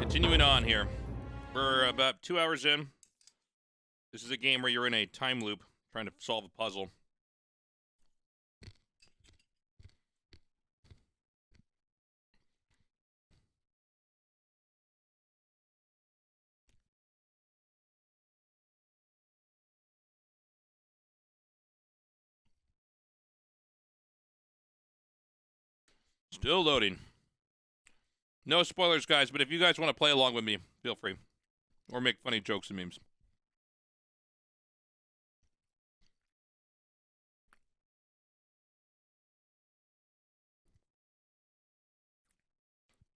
Continuing on here. We're about 2 hours in. This is a game where you're in a time loop trying to solve a puzzle. Still loading. No spoilers, guys, but if you guys want to play along with me, feel free. Or make funny jokes and memes.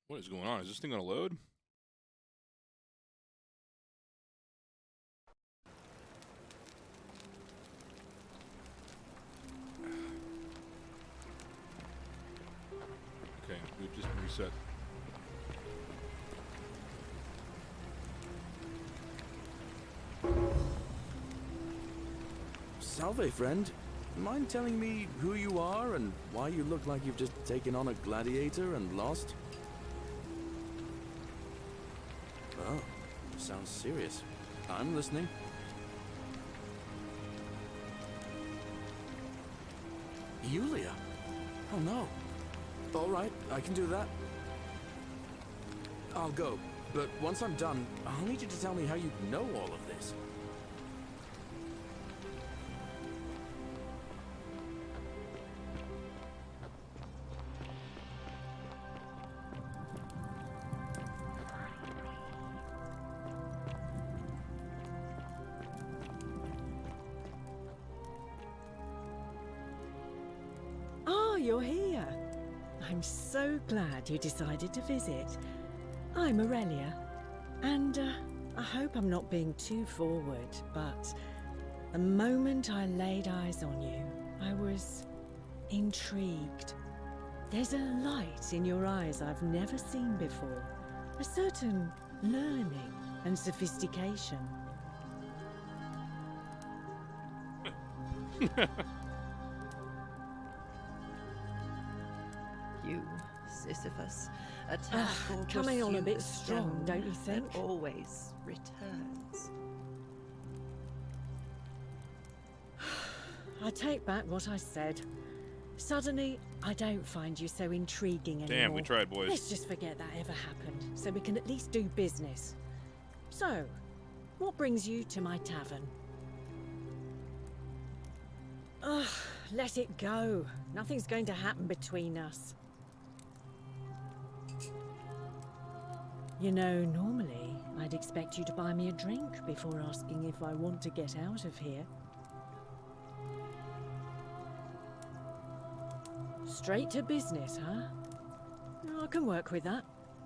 What is going on? Is this thing going to load? Okay, we've just reset. Salve, friend. Mind telling me who you are and why you look like you've just taken on a gladiator and lost? Oh, sounds serious. I'm listening. Yulia? Oh no. All right, I can do that. I'll go, but once I'm done, I'll need you to tell me how you know all of this. You're here. I'm so glad you decided to visit. I'm Aurelia, and I hope I'm not being too forward, but the moment I laid eyes on you, I was intrigued. There's a light in your eyes I've never seen before, a certain learning and sophistication. You, Sisyphus, a task or coming on a pursuit bit of strong, stone don't you think? that always returns. I take back what I said. Suddenly, I don't find you so intriguing anymore. Damn, we tried, boys. Let's just forget that ever happened, so we can at least do business. So, what brings you to my tavern? Ugh, let it go. Nothing's going to happen between us. You know, normally, I'd expect you to buy me a drink before asking if I want to get out of here. Straight to business, huh? I can work with that.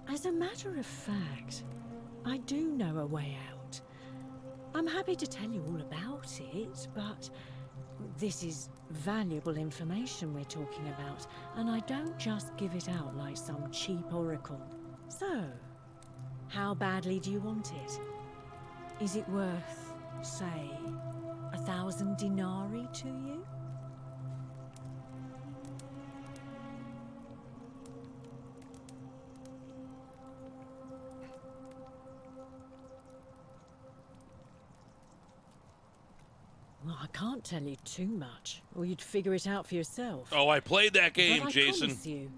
As a matter of fact, I do know a way out. I'm happy to tell you all about it, but this is valuable information we're talking about, and I don't just give it out like some cheap oracle. So, how badly do you want it? Is it worth, say, 1,000 denarii to you? Well, I can't tell you too much, or you'd figure it out for yourself. Oh, I played that game, but I Jason. promise you,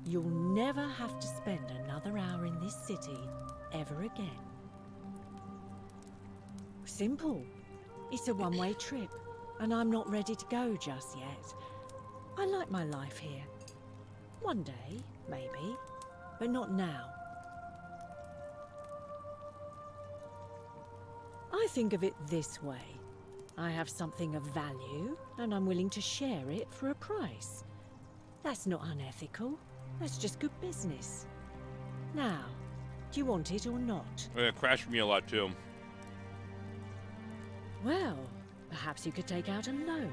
you'll never have to spend another hour in this city ever again. Simple. It's a one-way trip, and I'm not ready to go just yet. I like my life here. One day, maybe, but not now. I think of it this way. I have something of value, and I'm willing to share it for a price. That's not unethical. That's just good business. Now, do you want it or not? Oh, yeah, crashed me a lot, too. Well, perhaps you could take out a loan.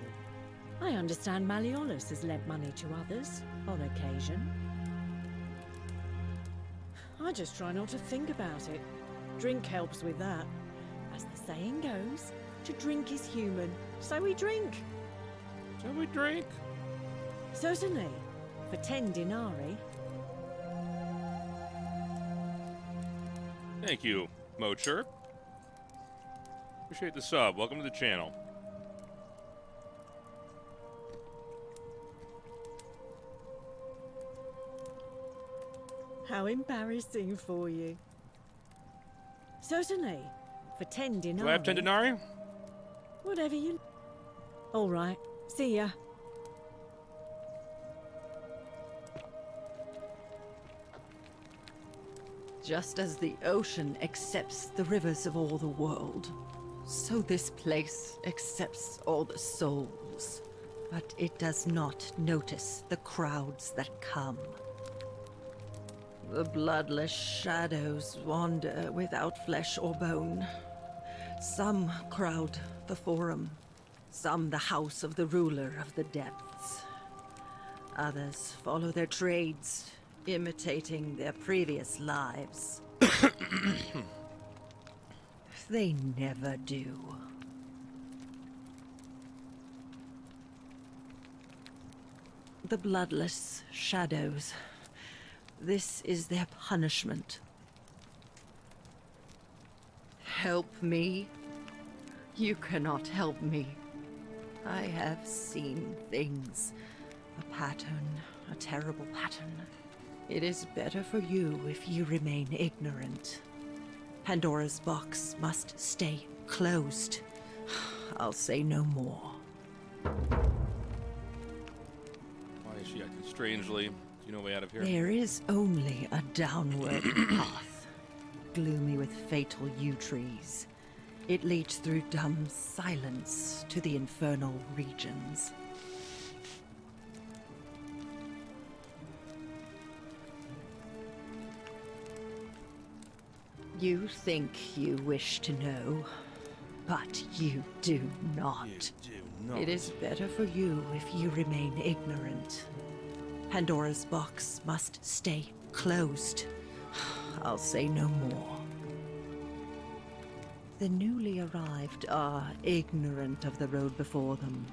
I understand Malleolus has lent money to others, on occasion. I just try not to think about it. Drink helps with that. As the saying goes, to drink is human, so we drink. Shall we drink? Certainly, for 10 denarii. Thank you, Mochirp. Appreciate the sub. Welcome to the channel. How embarrassing for you. Certainly. For 10 denarii. Do I have 10 denarii? Whatever you... All right. See ya. Just as the ocean accepts the rivers of all the world, so this place accepts all the souls. But it does not notice the crowds that come. The bloodless shadows wander without flesh or bone. Some crowd the Forum, some the house of the ruler of the depths. Others follow their trades, imitating their previous lives. They never do. The bloodless shadows. This is their punishment. Help me? You cannot help me. I have seen things. A pattern, a terrible pattern. It is better for you if you remain ignorant. Pandora's box must stay closed. I'll say no more. Why is she acting strangely? Do you know a way out of here? There is only a downward path, gloomy with fatal yew trees. It leads through dumb silence to the infernal regions. You think you wish to know, but you do not. You do not. It is better for you if you remain ignorant. Pandora's box must stay closed. I'll say no more. The newly arrived are ignorant of the road before them.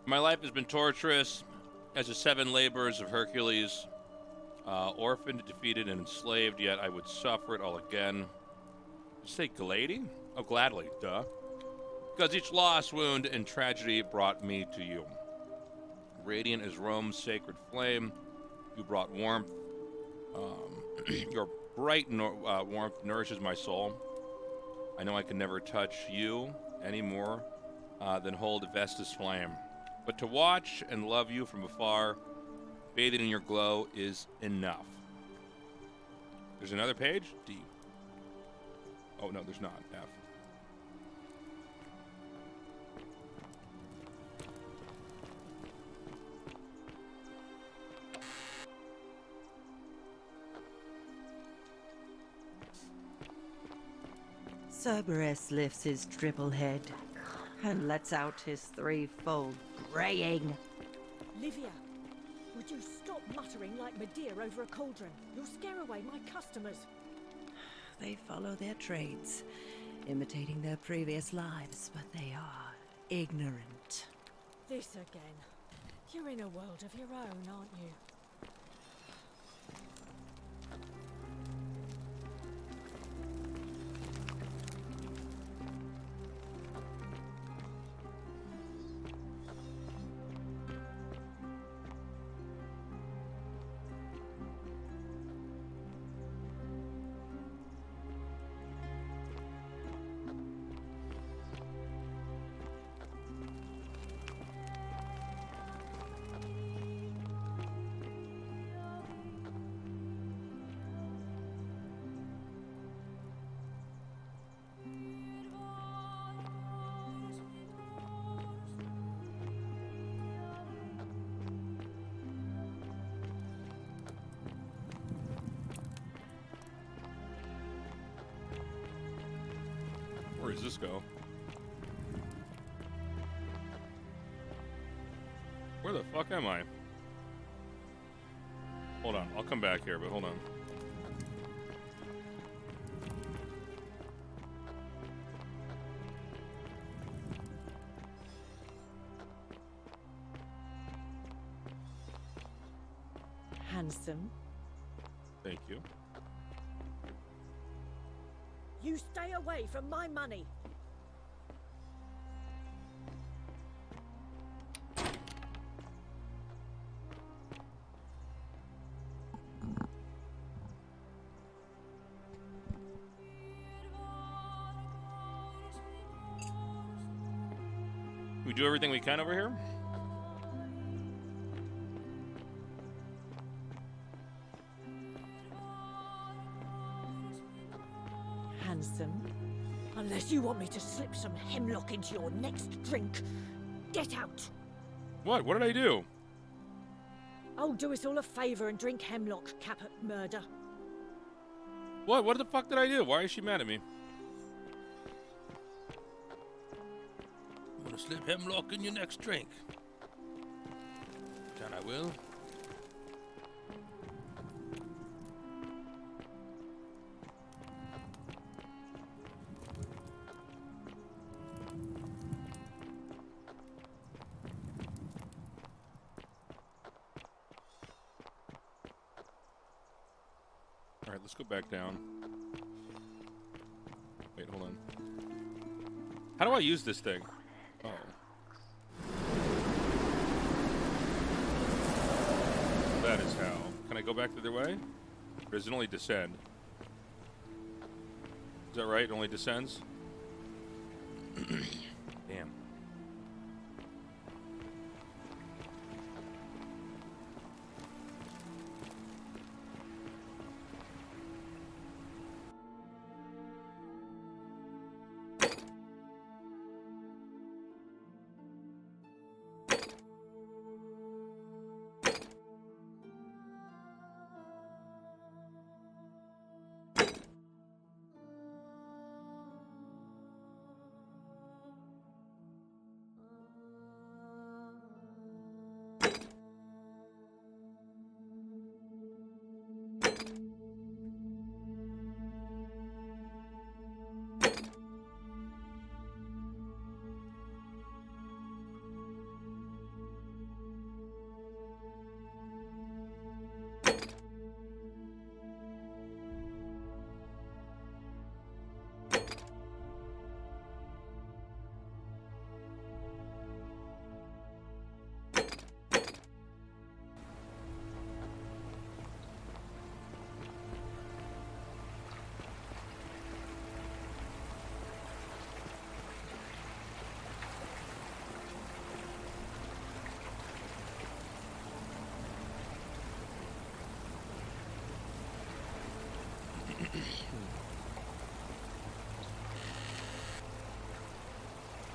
My life has been torturous as the 7 labors of Hercules. Orphaned, defeated, and enslaved, yet I would suffer it all again. Did you say glady? Oh, gladly, duh. Because each loss, wound, and tragedy brought me to you. Radiant as Rome's sacred flame, you brought warmth. Your bright warmth nourishes my soul. I know I can never touch you any more than hold Vesta's flame. But to watch and love you from afar, bathing in your glow, is enough. There's another page? D. Oh, no, there's not. F. Cerberus lifts his triple head and lets out his threefold braying. Livia, would you stop muttering like Medea over a cauldron? You'll scare away my customers. They follow their trades, imitating their previous lives, but they are ignorant. This again. You're in a world of your own, aren't you? Where does this go? Where the fuck am I? Hold on, I'll come back here, but hold on. Handsome. Thank you. You stay away from my money. We do everything we can over here? Handsome. Unless you want me to slip some hemlock into your next drink, get out. What? What did I do? Oh, do us all a favor and drink hemlock, Caput Murder. What? What the fuck did I do? Why is she mad at me? I'm gonna slip hemlock in your next drink. Can I will? Alright, let's go back down. Wait, hold on. How do I use this thing? Oh. That is how. Can I go back the other way? Or does it only descend? Is that right? It only descends? Damn.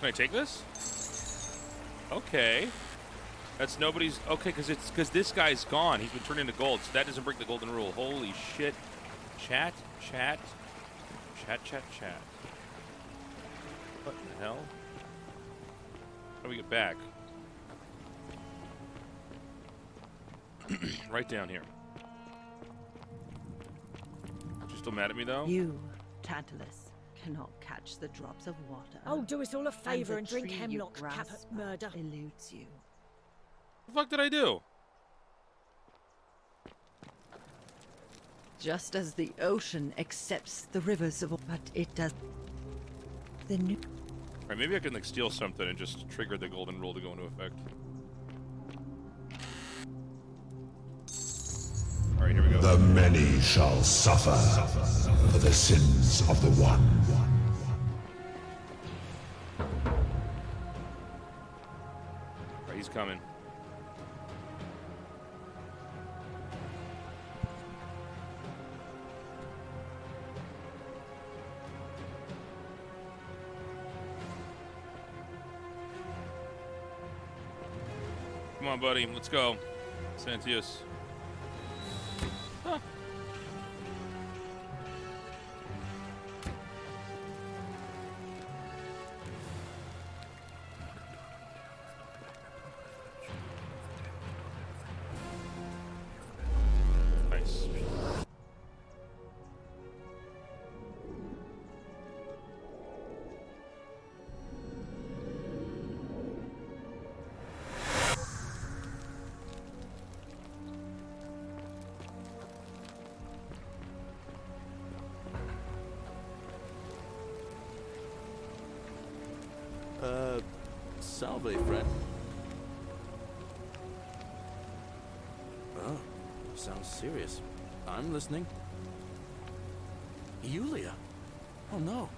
Can I take this? Okay. That's nobody's... Okay, because this guy's gone. He's been turned into gold, so that doesn't break the golden rule. Holy shit. Chat, chat. Chat, chat, chat. What in the hell? How do we get back? Right down here. You still mad at me, though? You, Tasteless, cannot catch the drops of water. Oh, do us all a favor and drink tree you hemlock, grasp Caput Murder. eludes you. What the fuck did I do? Just as the ocean accepts the rivers of, but it does. The new. Alright, maybe I can like steal something and just trigger the golden rule to go into effect. Alright, here we go. The many shall suffer for the sins of the one. Alright, he's coming. Come on, buddy. Let's go. Santius. Huh. Salve, friend. Oh, sounds serious. I'm listening. Yulia? Oh no.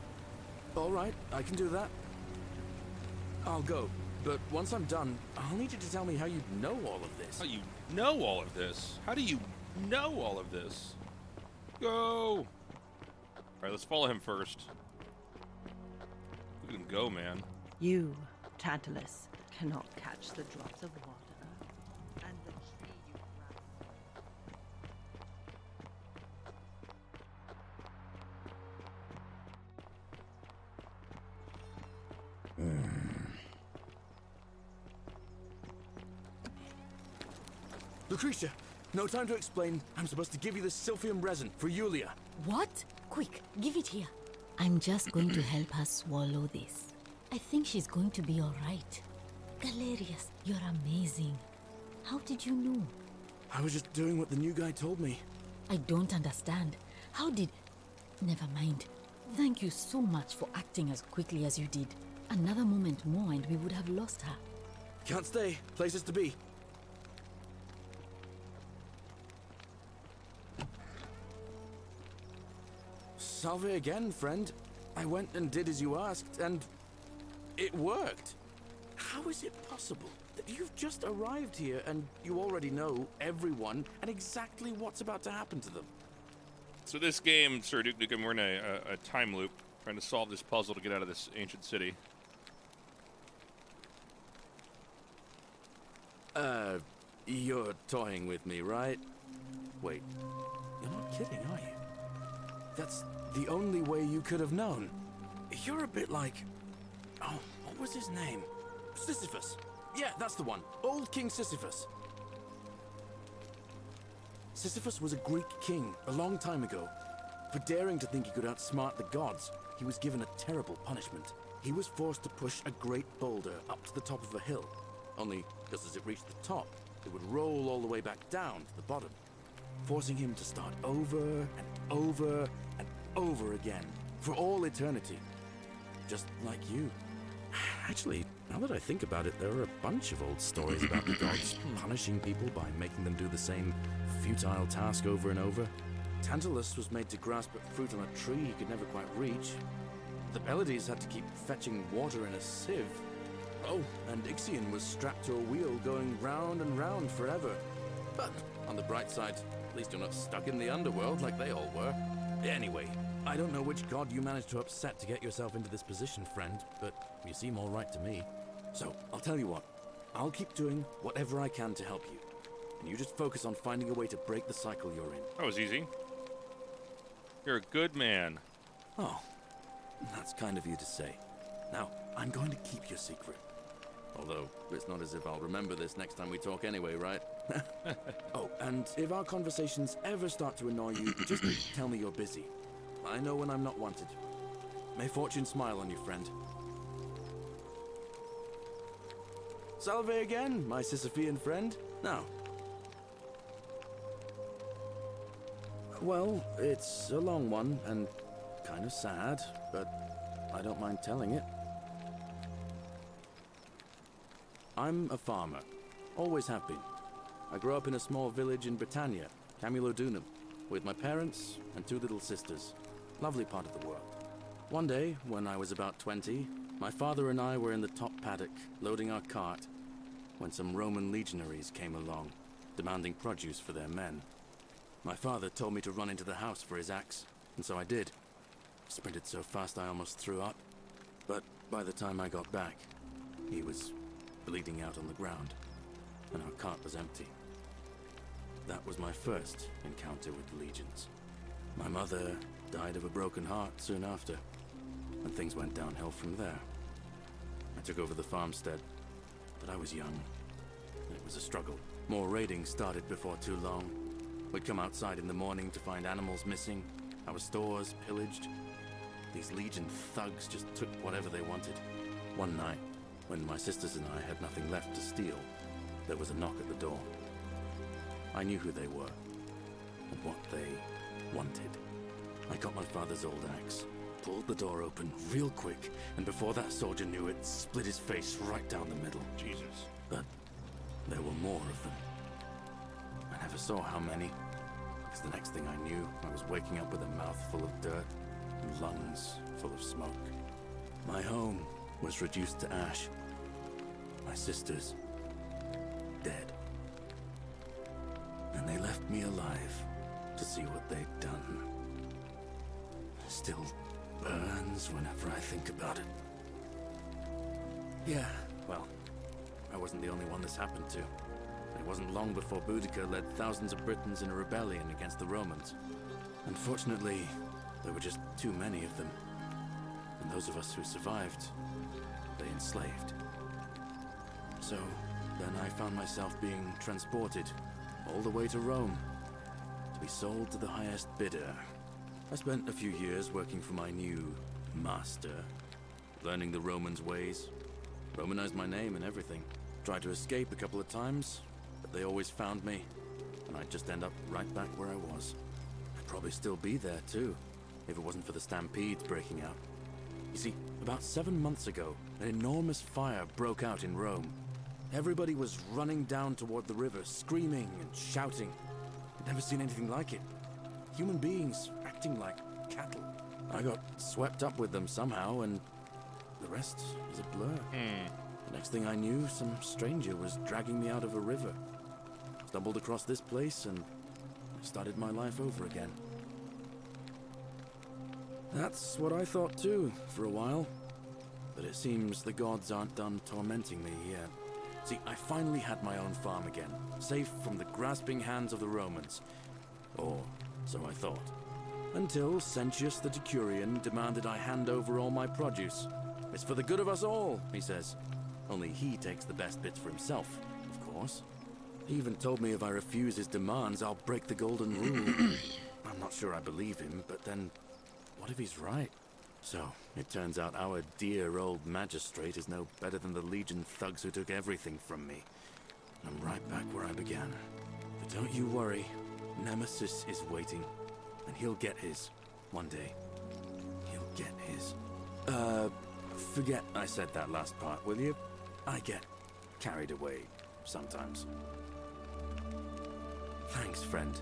All right, I can do that. I'll go, but once I'm done, I'll need you to tell me how you know all of this. How you know all of this? How do you know all of this? Go! All right, let's follow him first. Look at him go, man. You, Tasteless, cannot catch the drops of water, and the tree you Lucretia, no time to explain. I'm supposed to give you this silphium resin for Yulia. What? Quick, give it here. I'm just going to help her swallow this. I think she's going to be all right. Galerius, you're amazing. How did you know? I was just doing what the new guy told me. I don't understand. How did... Never mind. Thank you so much for acting as quickly as you did. Another moment more and we would have lost her. Can't stay. Places to be. Salve again, friend. I went and did as you asked, and it worked. How is it possible that you've just arrived here and you already know everyone and exactly what's about to happen to them? So this game, Sir Duke Nukem, we're in a time loop, trying to solve this puzzle to get out of this ancient city. You're toying with me, right? Wait, you're not kidding, are you? That's the only way you could have known. You're a bit like... Oh, what was his name? Sisyphus. Yeah, that's the one. Old King Sisyphus. Sisyphus was a Greek king a long time ago. For daring to think he could outsmart the gods, he was given a terrible punishment. He was forced to push a great boulder up to the top of a hill. Only, just as it reached the top, it would roll all the way back down to the bottom, forcing him to start over and over and over again, for all eternity. Just like you. Actually, now that I think about it, there are a bunch of old stories about the gods punishing people by making them do the same futile task over and over. Tasteless was made to grasp at fruit on a tree he could never quite reach. The Pleiades had to keep fetching water in a sieve. Oh, and Ixion was strapped to a wheel going round and round forever. But on the bright side, at least you're not stuck in the underworld like they all were. Anyway, I don't know which god you managed to upset to get yourself into this position, friend, but you seem all right to me. So, I'll tell you what. I'll keep doing whatever I can to help you. And you just focus on finding a way to break the cycle you're in. That was easy. You're a good man. Oh, that's kind of you to say. Now, I'm going to keep your secret. Although, it's not as if I'll remember this next time we talk anyway, right? Oh, and if our conversations ever start to annoy you, just tell me you're busy. I know when I'm not wanted. May fortune smile on you, friend. Salve again, my Sisyphean friend. Now. Well, it's a long one, and kind of sad, but I don't mind telling it. I'm a farmer. Always have been. I grew up in a small village in Britannia, Camulodunum, with my parents and two little sisters. Lovely part of the world. One day, when I was about 20, my father and I were in the top paddock, loading our cart, when some Roman legionaries came along, demanding produce for their men. My father told me to run into the house for his axe, and so I did. Sprinted so fast I almost threw up, but by the time I got back, he was bleeding out on the ground, and our cart was empty. That was my first encounter with the legions. My mother died of a broken heart soon after, and things went downhill from there. I took over the farmstead, but I was young. It was a struggle. More raiding started before too long. We'd come outside in the morning to find animals missing, our stores pillaged. These legion thugs just took whatever they wanted. One night, when my sisters and I had nothing left to steal, there was a knock at the door. I knew who they were, and what they wanted. I got my father's old axe, pulled the door open real quick, and before that soldier knew it, split his face right down the middle. Jesus. But there were more of them. I never saw how many, because the next thing I knew, I was waking up with a mouth full of dirt and lungs full of smoke. My home was reduced to ash. My sisters, dead. And they left me alive to see what they'd done. Still burns whenever I think about it. Yeah, well, I wasn't the only one this happened to. It wasn't long before Boudica led thousands of Britons in a rebellion against the Romans. Unfortunately, there were just too many of them. And those of us who survived, they enslaved. So, then I found myself being transported all the way to Rome to be sold to the highest bidder. I spent a few years working for my new master, learning the Romans' ways, Romanized my name and everything. Tried to escape a couple of times, but they always found me, and I'd just end up right back where I was. I'd probably still be there too, if it wasn't for the stampedes breaking out. You see, about 7 months ago, an enormous fire broke out in Rome. Everybody was running down toward the river, screaming and shouting. I'd never seen anything like it. Human beings acting like cattle. I got swept up with them somehow, and the rest is a blur. The next thing I knew, some stranger was dragging me out of a river. Stumbled across this place, and I started my life over again. That's what I thought too, for a while. But it seems the gods aren't done tormenting me yet. See, I finally had my own farm again, safe from the grasping hands of the Romans. Or so I thought. Until Sentius the Decurion demanded I hand over all my produce. It's for the good of us all, he says. Only he takes the best bits for himself, of course. He even told me if I refuse his demands, I'll break the golden rule. I'm not sure I believe him, but then, what if he's right? So, it turns out our dear old magistrate is no better than the Legion thugs who took everything from me. I'm right back where I began. But don't you worry, Nemesis is waiting, and he'll get his, one day. He'll get his. Forget I said that last part, will you? I get carried away sometimes. Thanks, friend.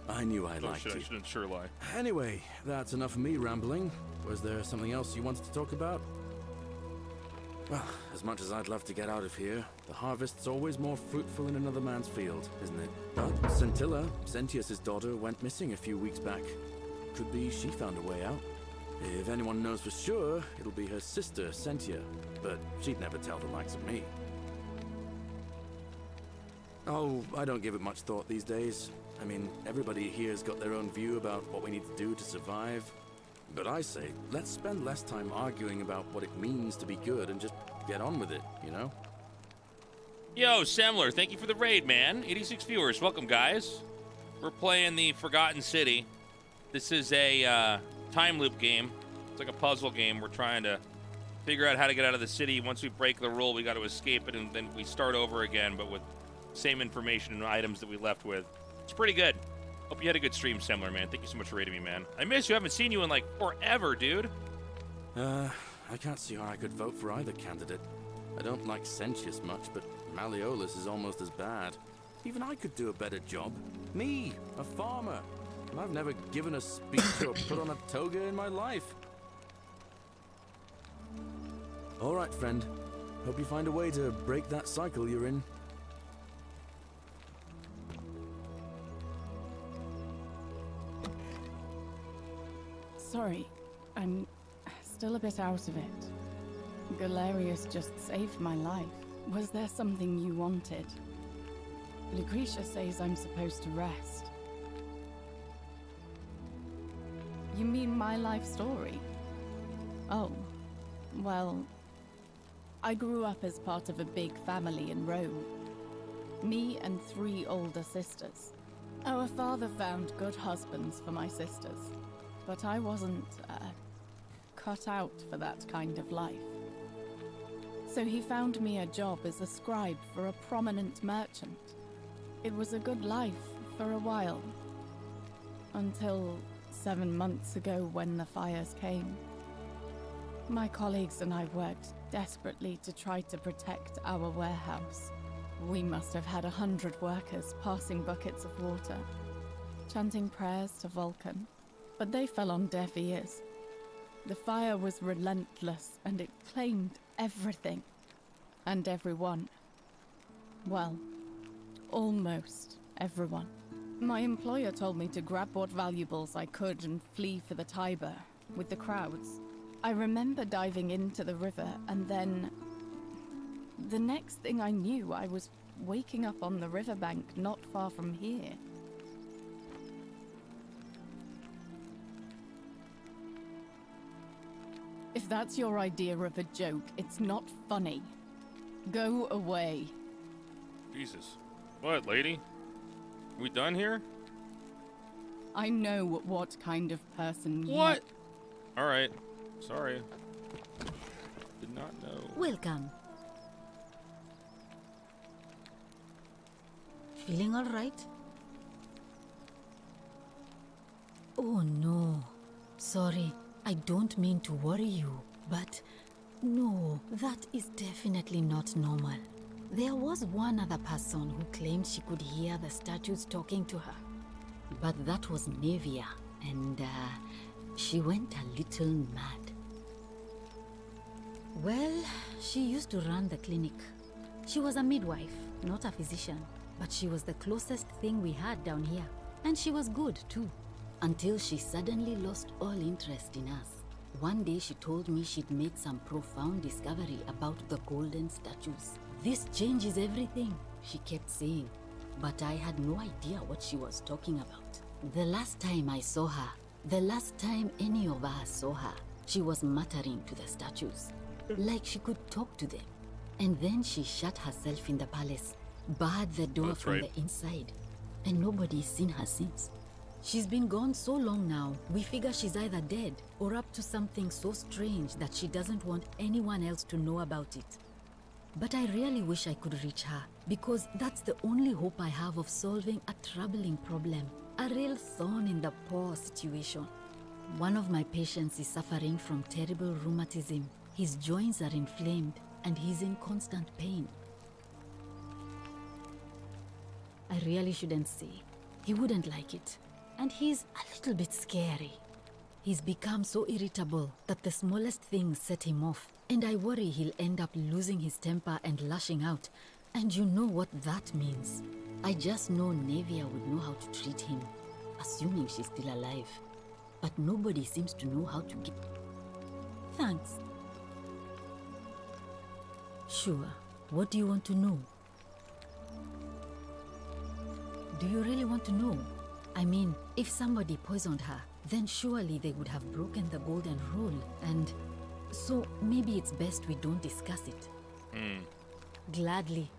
I knew I liked you. I shouldn't sure lie. Anyway, that's enough of me rambling. Was there something else you wanted to talk about? Well, as much as I'd love to get out of here, the harvest's always more fruitful in another man's field, isn't it? But Scintilla, Sentius's daughter, went missing a few weeks back. Could be she found a way out. If anyone knows for sure, it'll be her sister, Sentia. But she'd never tell the likes of me. Oh, I don't give it much thought these days. I mean, everybody here's got their own view about what we need to do to survive. But I say, let's spend less time arguing about what it means to be good and just get on with it, you know? Yo, Semler, thank you for the raid, man. 86 viewers. Welcome, guys. We're playing the Forgotten City. This is a time loop game. It's like a puzzle game. We're trying to figure out how to get out of the city. Once we break the rule, we got to escape it, and then we start over again, but with same information and items that we left with. It's pretty good. Hope you had a good stream, Semler, man. Thank you so much for raiding me, man. I miss you. I haven't seen you in, like, forever, dude. I can't see how I could vote for either candidate. I don't like Sentius much, but Malleolus is almost as bad. Even I could do a better job. Me, a farmer. And I've never given a speech or put on a toga in my life. All right, friend. Hope you find a way to break that cycle you're in. Sorry, I'm still a bit out of it. Galerius just saved my life. Was there something you wanted? Lucretia says I'm supposed to rest. You mean my life story? Oh, well, I grew up as part of a big family in Rome. Me and 3 older sisters. Our father found good husbands for my sisters, but I wasn't cut out for that kind of life. So he found me a job as a scribe for a prominent merchant. It was a good life for a while, until 7 months ago when the fires came. My colleagues and I worked desperately to try to protect our warehouse. We must have had 100 workers passing buckets of water, chanting prayers to Vulcan, but they fell on deaf ears. The fire was relentless, and it claimed everything and everyone. Well, almost everyone. My employer told me to grab what valuables I could and flee for the Tiber with the crowds. I remember diving into the river, and then the next thing I knew, I was waking up on the riverbank not far from here. If that's your idea of a joke, it's not funny. Go away. Jesus. What, lady? We done here? I know what kind of person you... What? Alright. Sorry. Did not know. Welcome. Feeling all right? Oh no. Sorry, I don't mean to worry you, but no, that is definitely not normal. There was one other person who claimed she could hear the statues talking to her. But that was Nevia, and she went a little mad. Well, she used to run the clinic. She was a midwife, not a physician, but she was the closest thing we had down here. And she was good, too, until she suddenly lost all interest in us. One day she told me she'd made some profound discovery about the golden statues. This changes everything, she kept saying, but I had no idea what she was talking about. The last time I saw her, the last time any of us saw her, she was muttering to the statues, like she could talk to them. And then she shut herself in the palace, barred the door from the inside, and nobody's seen her since. She's been gone so long now, we figure she's either dead or up to something so strange that she doesn't want anyone else to know about it. But I really wish I could reach her, because that's the only hope I have of solving a troubling problem, a real thorn in the paw situation. One of my patients is suffering from terrible rheumatism. His joints are inflamed and he's in constant pain. I really shouldn't say. He wouldn't like it. And he's a little bit scary. He's become so irritable that the smallest things set him off. And I worry he'll end up losing his temper and lashing out. And you know what that means. I just know Nevia would know how to treat him, assuming she's still alive. But nobody seems to know how to get... Thanks. Sure. What do you want to know? Do you really want to know? I mean, if somebody poisoned her, then surely they would have broken the golden rule, and... So maybe it's best we don't discuss it. Gladly.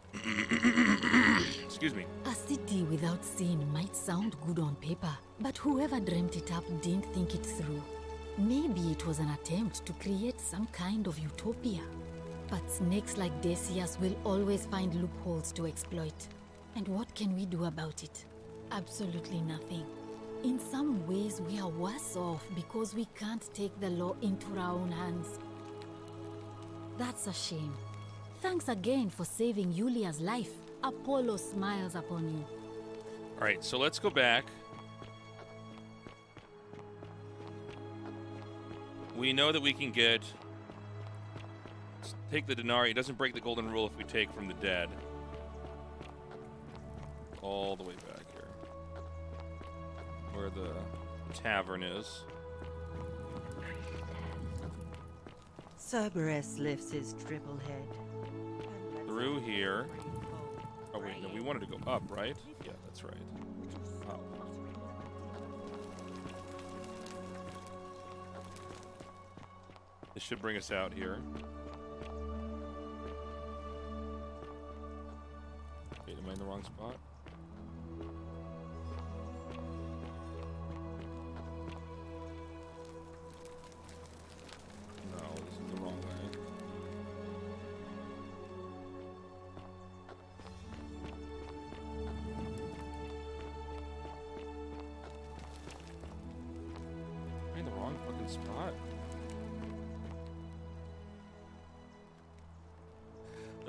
Excuse me. A city without sin might sound good on paper, but whoever dreamt it up didn't think it through. Maybe it was an attempt to create some kind of utopia. But snakes like Decius will always find loopholes to exploit. And what can we do about it? Absolutely nothing. In some ways, we are worse off because we can't take the law into our own hands. That's a shame. Thanks again for saving Yulia's life. Apollo smiles upon you. All right, so let's go back. We know that we can take the Denari. It doesn't break the golden rule if we take from the dead. All the way back here. Where the tavern is. Cerberus lifts his triple head. Through here. Oh wait, no, we wanted to go up, right? Yeah, that's right. Up. This should bring us out here. Wait, am I in the wrong spot? No, this is the wrong way. Am I in the wrong fucking spot?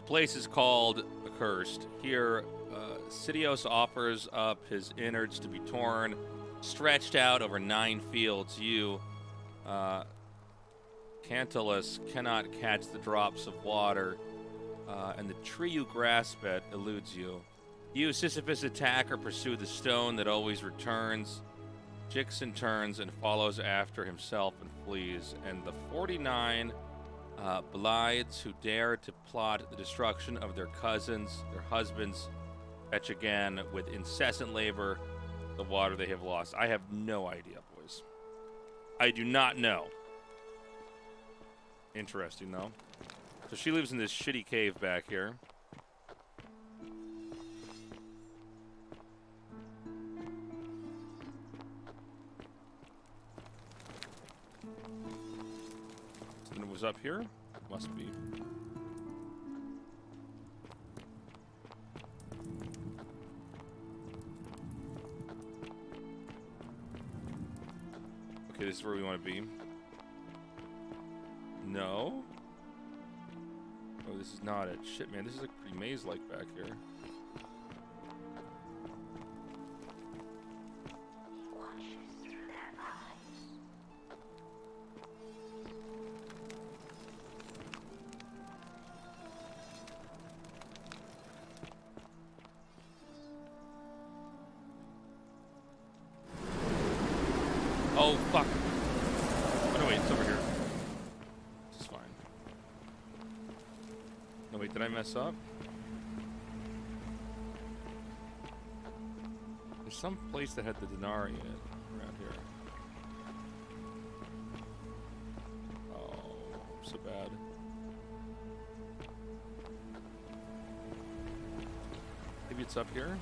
place is called Accursed. Here, Sidious offers up his innards to be torn, stretched out over 9 fields. You, Tasteless, cannot catch the drops of water, and the tree you grasp at eludes you. You, Sisyphus, attack or pursue the stone that always returns. Jixon turns and follows after himself and flees. And the 49 Blights who dare to plot the destruction of their cousins, their husbands, fetch again with incessant labor the water they have lost. I have no idea, boys. I do not know. Interesting, though. So she lives in this shitty cave back here. And it was up here? Must be. Okay, this is where we want to be. No? Oh, this is not it. Shit, man, this is like pretty maze-like back here. Oh, fuck. Oh, no, wait, it's over here. This is fine. No, wait, did I mess up? There's some place that had the Denari in it around here. Oh, I'm so bad. Maybe it's up here?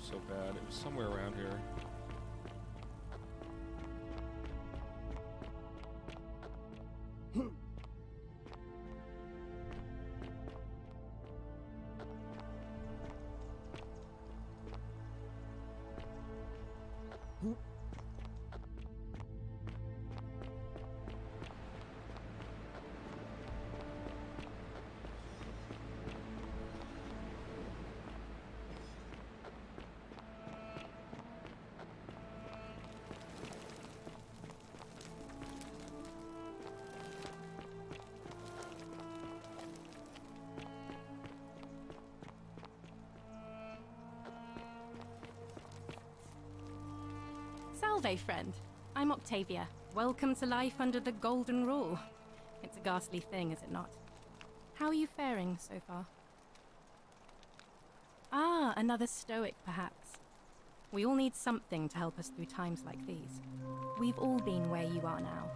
So bad. It was somewhere around here. Salve, friend. I'm Octavia. Welcome to life under the Golden Rule. It's a ghastly thing, is it not? How are you faring so far? Ah, another stoic, perhaps. We all need something to help us through times like these. We've all been where you are now.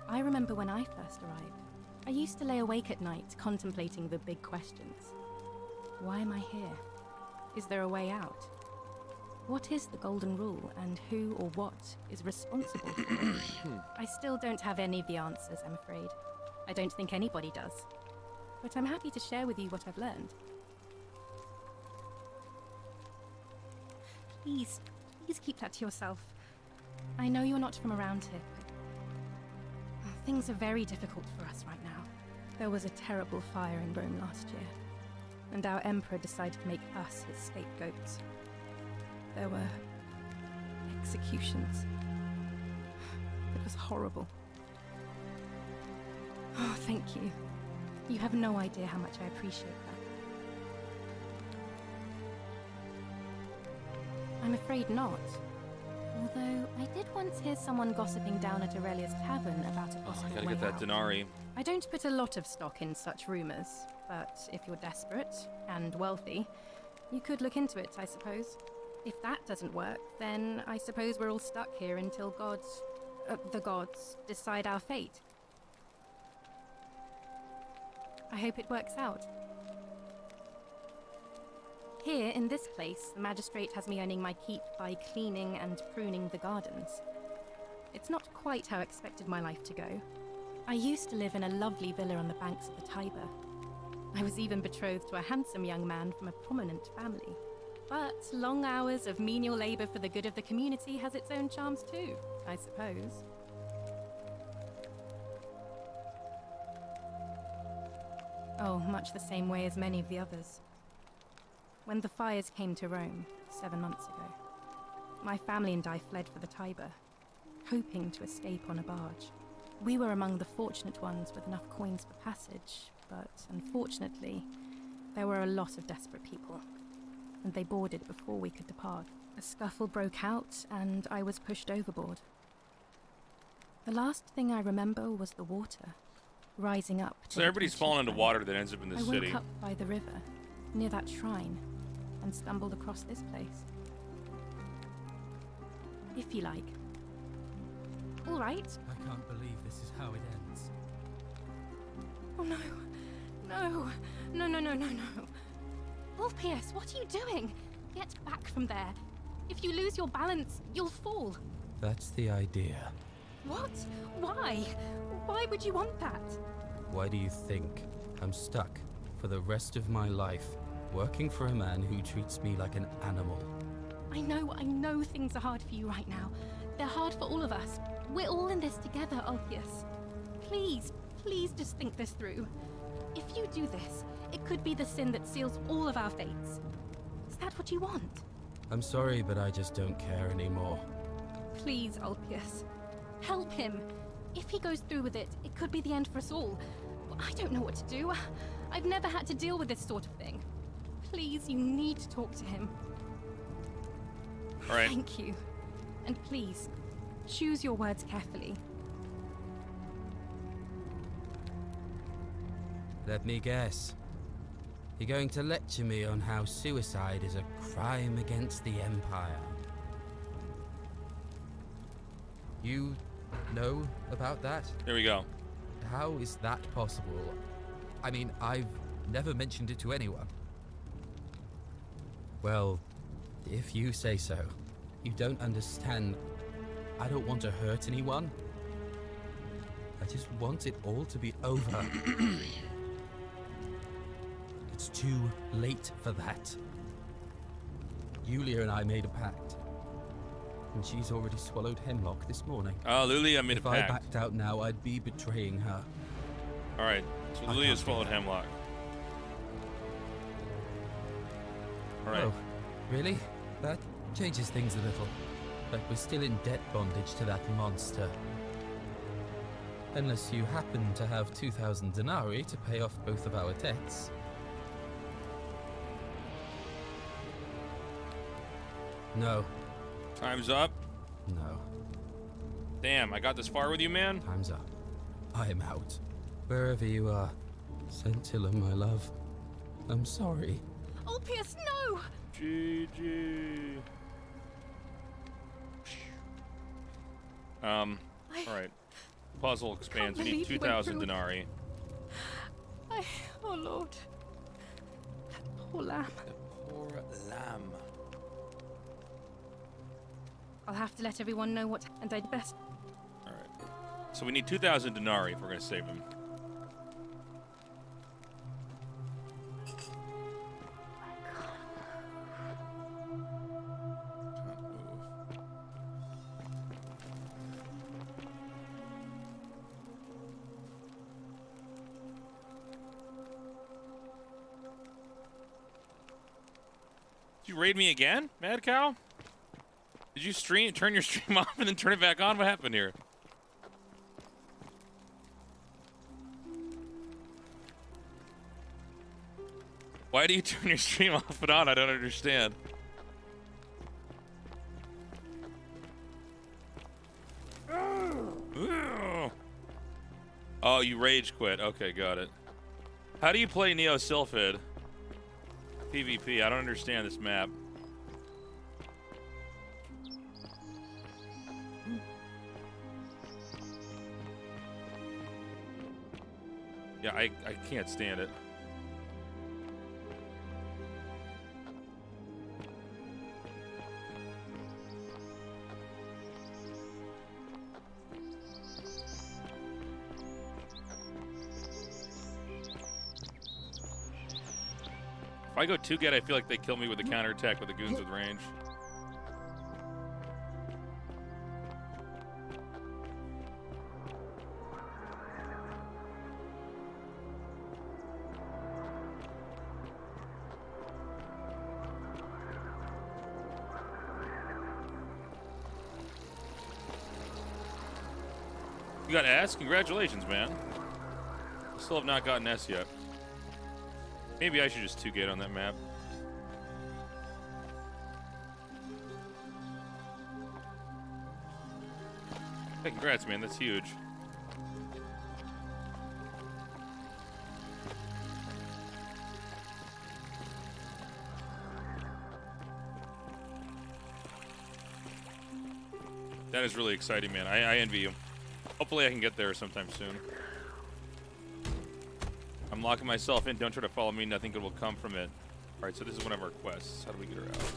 I remember when I first arrived. I used to lay awake at night contemplating the big questions. Why am I here? Is there a way out? What is the Golden Rule, and who or what is responsible for it? I still don't have any of the answers, I'm afraid. I don't think anybody does. But I'm happy to share with you what I've learned. Please keep that to yourself. I know you're not from around here. Things are very difficult for us right now. There was a terrible fire in Rome last year, and our emperor decided to make us his scapegoats. There were executions. It was horrible. Oh, thank you. You have no idea how much I appreciate that. I'm afraid not. Although, I did once hear someone gossiping down at Aurelia's tavern about a possible Gotta way get that out. Denari. I don't put a lot of stock in such rumors, but if you're desperate and wealthy, you could look into it, I suppose. If that doesn't work, then I suppose we're all stuck here until the gods decide our fate. I hope it works out. Here, in this place, the magistrate has me earning my keep by cleaning and pruning the gardens. It's not quite how I expected my life to go. I used to live in a lovely villa on the banks of the Tiber. I was even betrothed to a handsome young man from a prominent family. But long hours of menial labor for the good of the community has its own charms too, I suppose. Oh, much the same way as many of the others. When the fires came to Rome 7 months ago, my family and I fled for the Tiber, hoping to escape on a barge. We were among the fortunate ones with enough coins for passage, but unfortunately, there were a lot of desperate people, and they boarded before we could depart. A scuffle broke out, and I was pushed overboard. The last thing I remember was the water, rising up. So everybody's fallen into water that ends up in the city. I woke up by the river, near that shrine, and stumbled across this place. If you like. All right. I can't believe this is how it ends. Oh no. No. No, no, no, no, no. Orpheus, what are you doing? Get back from there. If you lose your balance, you'll fall. That's the idea. What? Why? Why would you want that? Why do you think I'm stuck for the rest of my life, working for a man who treats me like an animal? I know things are hard for you right now. They're hard for all of us. We're all in this together, Orpheus. Please, please just think this through. If you do this, it could be the sin that seals all of our fates. Is that what you want? I'm sorry, but I just don't care anymore. Please, Orpheus. Help him. If he goes through with it, it could be the end for us all. I don't know what to do. I've never had to deal with this sort of thing. Please, you need to talk to him. All right. Thank you. And please, choose your words carefully. Let me guess. You're going to lecture me on how suicide is a crime against the Empire. You know about that? There we go. How is that possible? I mean, I've never mentioned it to anyone. Well, if you say so. You don't understand. I don't want to hurt anyone. I just want it all to be over. It's too late for that. Yulia and I made a pact. And she's already swallowed hemlock this morning. Oh, Lulia made a pact. If I pact. backed out now, I'd be betraying her. All right, so Lulia swallowed hemlock. All right. Oh, really? That changes things a little. But we're still in debt bondage to that monster. Unless you happen to have 2,000 denarii to pay off both of our debts. No. Time's up. No. Damn, I got this far with you, man? Time's up. I am out. Wherever you are, Scintilla, my love. I'm sorry. Orpheus, no! GG. All right. Puzzle expands. You need 2,000 denarii. Oh Lord. That poor lamb. The poor lamb. I'll have to let everyone know what, and I'd best. All right. So we need 2,000 denarii if we're going to save him. Did you raid me again, Mad Cow? Did you turn your stream off and then turn it back on? What happened here? Why do you turn your stream off and on? I don't understand. Oh, you rage quit. Okay, got it. How do you play Neo Sylphid? PvP, I don't understand this map. Yeah, I can't stand it. If I go 2-get, I feel like they kill me with a counterattack with the goons with range. You got S? Congratulations, man. Still have not gotten S yet. Maybe I should just 2-get on that map. Hey, congrats, man. That's huge. That is really exciting, man. I envy you. Hopefully I can get there sometime soon. I'm locking myself in. Don't try to follow me. Nothing good will come from it. Alright, so this is one of our quests. How do we get her out?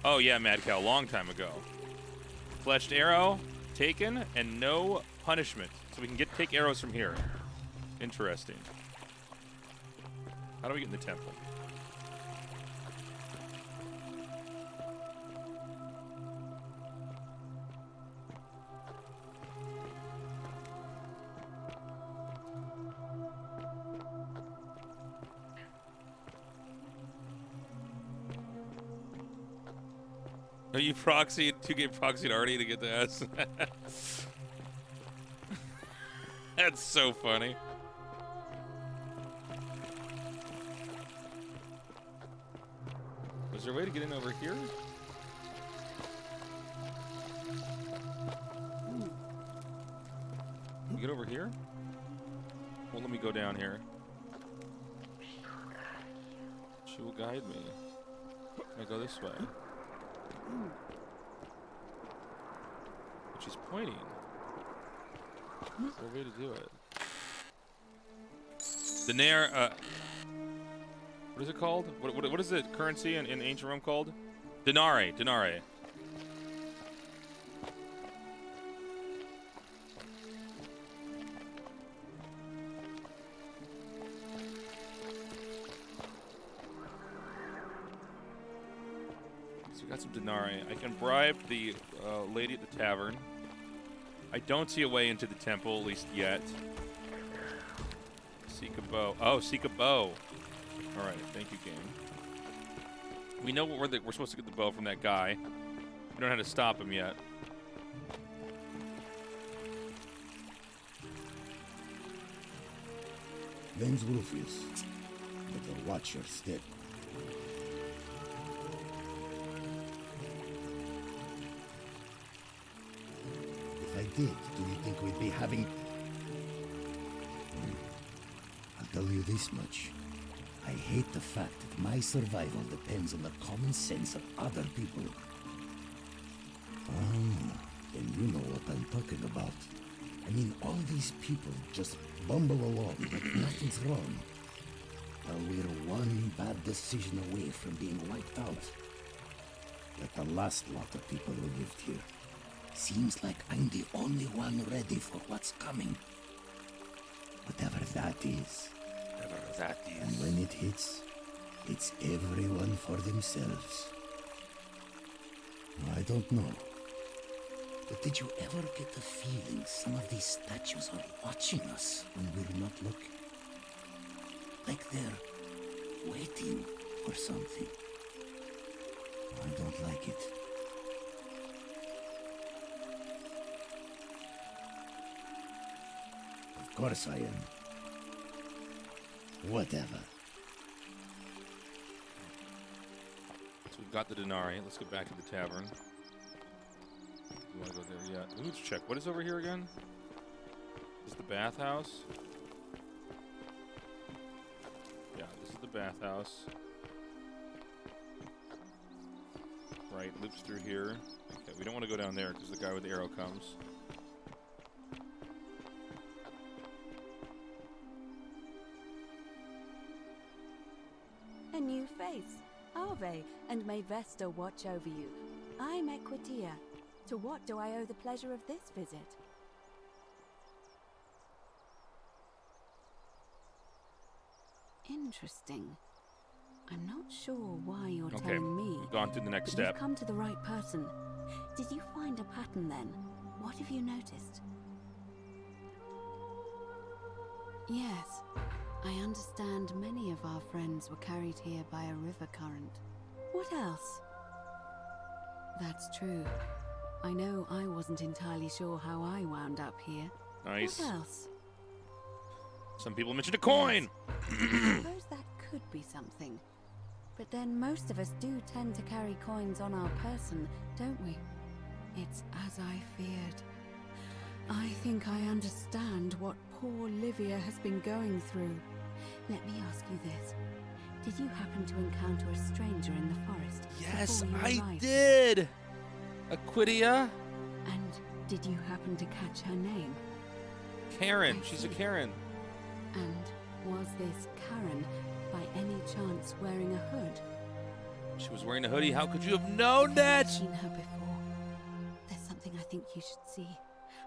Oh, yeah, Mad Cow. Long time ago. Fletched arrow taken and no punishment. So we can take arrows from here. Interesting. How do we get in the temple? Are you proxied? 2-get proxied already to get the S? That's so funny. Was there a way to get in over here? Can you get over here? Well, let me go down here. She will guide me. Can I go this way? But she's pointing. Is there a way to do it? The Nair, what is it called? What is the currency in ancient Rome called? Denare. Denare. Got some denarii. I can bribe the lady at the tavern. I don't see a way into the temple, at least yet. Seek a bow. Oh, seek a bow. All right, thank you, game. We know we're supposed to get the bow from that guy. We don't know how to stop him yet. Them's Rufius. Better watch your step. Did you think we'd be having... I'll tell you this much. I hate the fact that my survival depends on the common sense of other people. Oh, then you know what I'm talking about. I mean, all these people just bumble along like nothing's wrong. While we're one bad decision away from being wiped out. Like the last lot of people who lived here. Seems like I'm the only one ready for what's coming. Whatever that is. Whatever that is. And when it hits, it's everyone for themselves. I don't know. But did you ever get the feeling some of these statues are watching us when we're not looking? Like they're waiting for something. I don't like it. Of course I am. Whatever. So we've got the denarii. Let's go back to the tavern. You want to go there yet? Let's check. What is over here again? Is this the bathhouse? Yeah, this is the bathhouse. Right, loops through here. Okay, we don't want to go down there because the guy with the arrow comes. A new face. Ave, and may Vesta watch over you. I'm Equitia. To what do I owe the pleasure of this visit? Interesting. I'm not sure why you're Okay, telling me. we've gone through the next but step. You've come to the right person. Did you find a pattern then? What have you noticed? Yes. I understand many of our friends were carried here by a river current. What else? That's true. I know I wasn't entirely sure how I wound up here. Nice. What else? Some people mentioned a coin. I suppose that could be something. But then most of us do tend to carry coins on our person, don't we? It's as I feared. I think I understand what poor Livia has been going through. Let me ask you this. Did you happen to encounter a stranger in the forest? Yes, before you I arrived? did. Aquidia? And did you happen to catch her name? Karen. I She's see. a Karen. And was this Karen by any chance wearing a hood? She was wearing a hoodie. How could you have known that? I've seen her before. There's something I think you should see.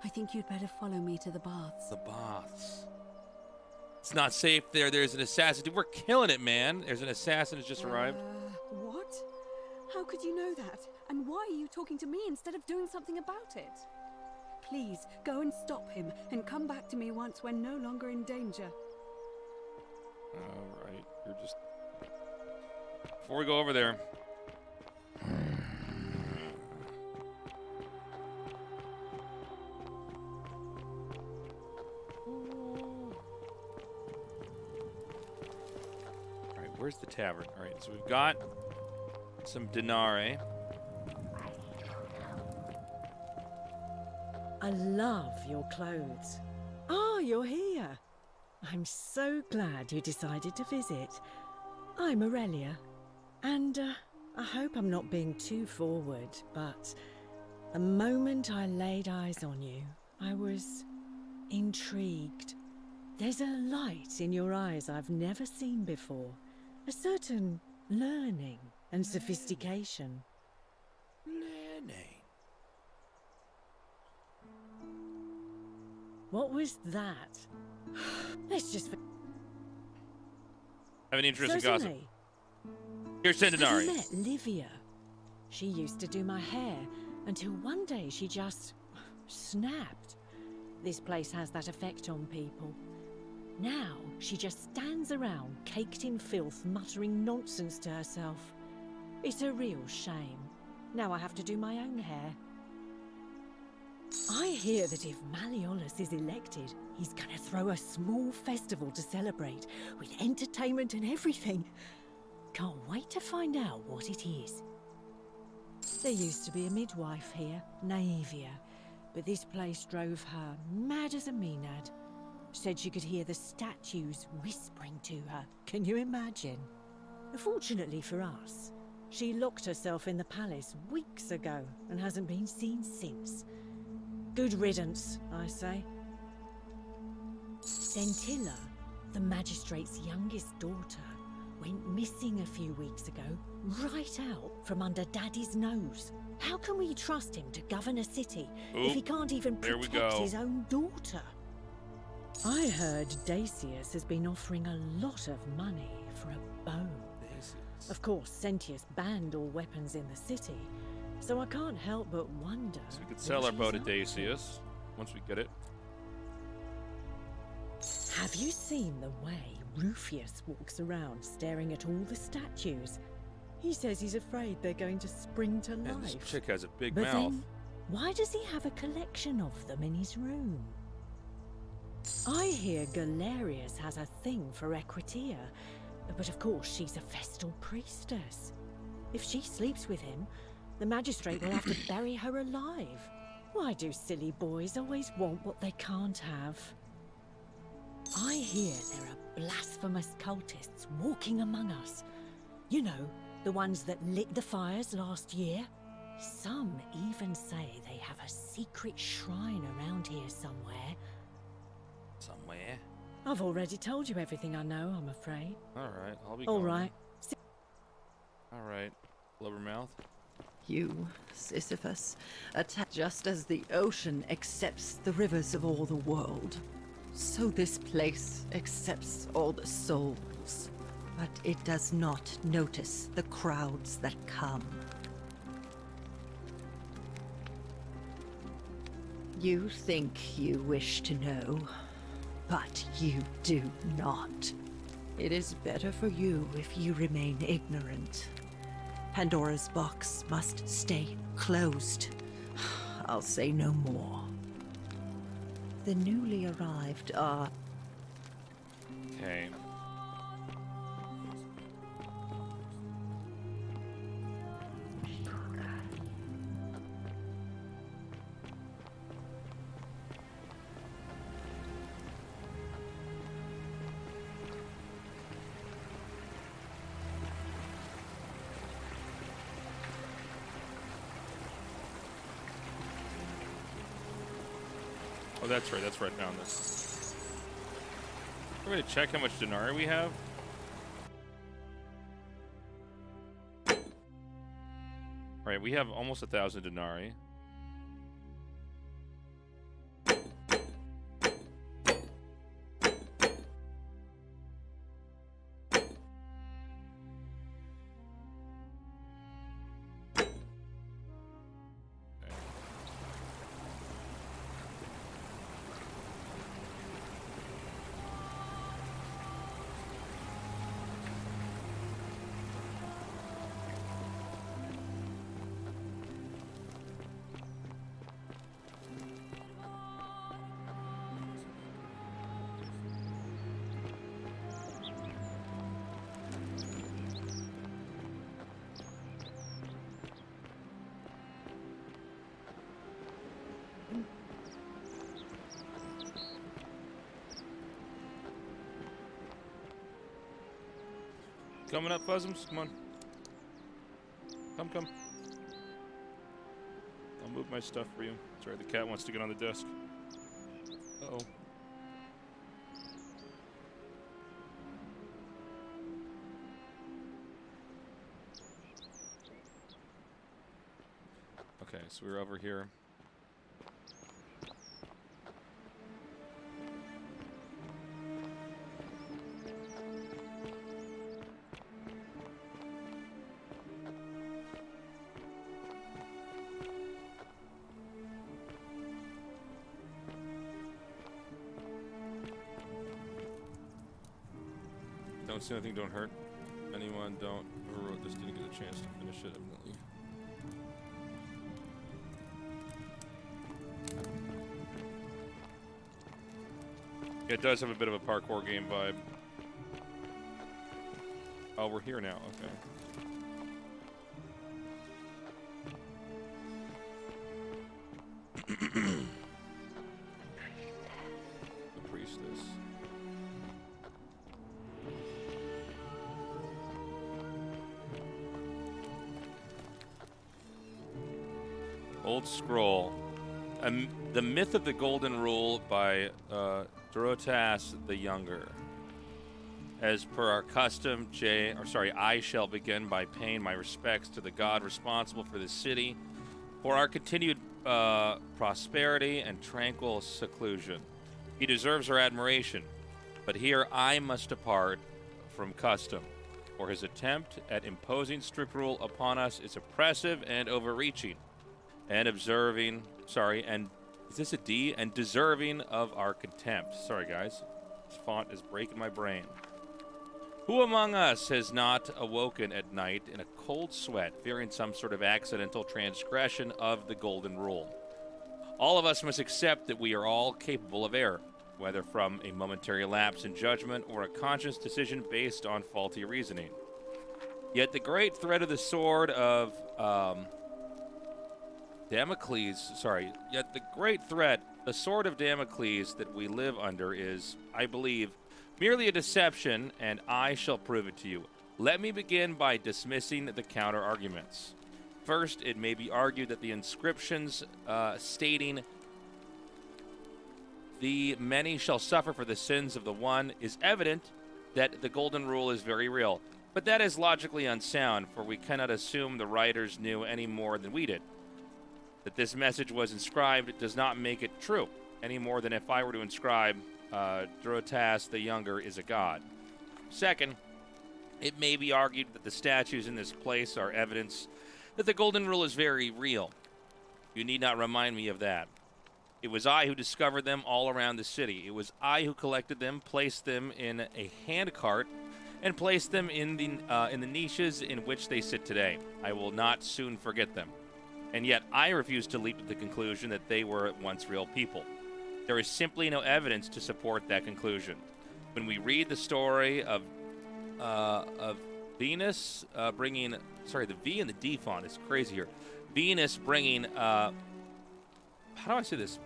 I think you'd better follow me to the baths. The baths. It's not safe there. There's an assassin. Dude, we're killing it, man. There's an assassin who's just arrived. What? How could you know that? And why are you talking to me instead of doing something about it? Please, go and stop him, and come back to me once we're no longer in danger. All right. You're just... Before we go over there... Alright, where's the tavern? Alright, so we've got some denarii. I love your clothes. Ah, you're here. I'm so glad you decided to visit. I'm Aurelia, and I hope I'm not being too forward, but the moment I laid eyes on you, I was intrigued. There's a light in your eyes I've never seen before, a certain learning and sophistication. Learning. What was that? Let's just... Have an interesting gossip. Certainly. Here's 10 Have denarii. you met Livia? She used to do my hair until one day she just snapped. This place has that effect on people. Now she just stands around, caked in filth, muttering nonsense to herself. It's a real shame. Now I have to do my own hair. I hear that if Malleolus is elected, he's gonna throw a small festival to celebrate, with entertainment and everything. Can't wait to find out what it is. There used to be a midwife here, Naevia, but this place drove her mad as a Maenad. Said she could hear the statues whispering to her. Can you imagine? Fortunately for us, she locked herself in the palace weeks ago and hasn't been seen since. Good riddance, I say. Scintilla, the magistrate's youngest daughter, went missing a few weeks ago, right out from under Daddy's nose. How can we trust him to govern a city if he can't even there we protect go. his own daughter? I heard Dacius has been offering a lot of money for a bow. Of course, Sentius banned all weapons in the city, so I can't help but wonder... So we could sell our bow to Dacius once we get it. Have you seen the way Rufius walks around staring at all the statues? He says he's afraid they're going to spring to And this life. chick has a big But mouth. then, why does he have a collection of them in his room? I hear Galerius has a thing for Equitia, but of course she's a Vestal priestess. If she sleeps with him, the magistrate will have to bury her alive. Why do silly boys always want what they can't have? I hear there are blasphemous cultists walking among us. You know, the ones that lit the fires last year? Some even say they have a secret shrine around here somewhere. Somewhere. I've already told you everything I know, I'm afraid. Alright, I'll be All going. right. Alright. Blubbermouth. You, Sisyphus, attack just as the ocean accepts the rivers of all the world. So this place accepts all the souls travels, but it does not notice the crowds that come. You think you wish to know, but you do not. It is better for you if you remain ignorant. Pandora's box must stay closed. I'll say no more. The newly arrived are... Okay. Oh, that's right. That's right. Found this. We're going to check how much denarii we have. All right, we have almost 1,000 denarii. Coming up, Fuzzums. Come on. Come. I'll move my stuff for you. Sorry, the cat wants to get on the desk. Uh-oh. Okay, so we're over here. Don't see anything, don't hurt anyone, don't. Whoever wrote this didn't get a chance to finish it, evidently. It does have a bit of a parkour game vibe. Oh, we're here now, okay. The priestess. Old Scroll. The Myth of the Golden Rule by Drotas the Younger. As per our custom, I shall begin by paying my respects to the god responsible for this city, for our continued prosperity and tranquil seclusion. He deserves our admiration, but here I must depart from custom, for his attempt at imposing strict rule upon us is oppressive and overreaching, and is this a D? And deserving of our contempt. Sorry, guys. This font is breaking my brain. Who among us has not awoken at night in a cold sweat, fearing some sort of accidental transgression of the golden rule? All of us must accept that we are all capable of error, whether from a momentary lapse in judgment or a conscious decision based on faulty reasoning. Yet the great thread of the sword of the sword of Damocles that we live under is, I believe, merely a deception, and I shall prove it to you. Let me begin by dismissing the counter-arguments. First, it may be argued that the inscriptions stating, "The many shall suffer for the sins of the one," is evident that the golden rule is very real. But that is logically unsound, for we cannot assume the writers knew any more than we did. That this message was inscribed does not make it true, any more than if I were to inscribe Drotas the Younger is a god. Second, it may be argued that the statues in this place are evidence that the Golden Rule is very real. You need not remind me of that. It was I who discovered them all around the city. It was I who collected them, placed them in a handcart, and placed them in the niches in which they sit today. I will not soon forget them. And yet I refuse to leap to the conclusion that they were once real people. There is simply no evidence to support that conclusion. When we read the story of Venus bringing, sorry, the V and the D font is crazy here. Venus bringing, how do I say this?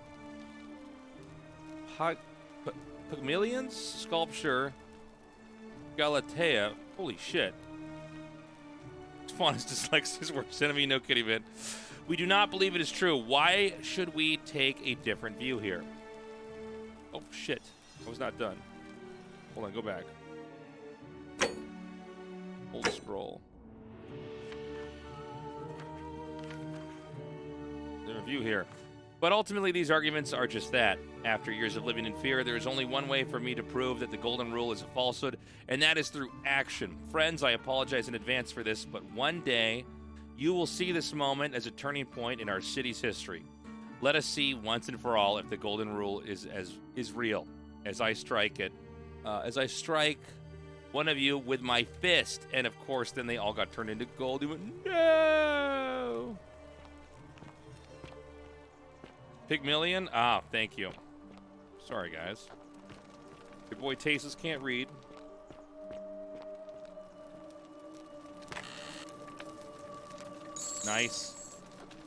Pygmalion's sculpture, Galatea. Holy shit. This font is dyslexia's worst enemy, no kidding, man. We do not believe it is true. Why should we take a different view here? Oh, shit. I was not done. Hold on, go back. Hold scroll. There's a view here. But ultimately, these arguments are just that. After years of living in fear, there is only one way for me to prove that the Golden Rule is a falsehood, and that is through action. Friends, I apologize in advance for this, but one day, you will see this moment as a turning point in our city's history. Let us see once and for all if the Golden Rule is real. As I strike it, as I strike one of you with my fist, and of course, then they all got turned into gold. You went, no! Pygmalion? Ah, thank you. Sorry, guys. Your boy Tasteless can't read. Nice.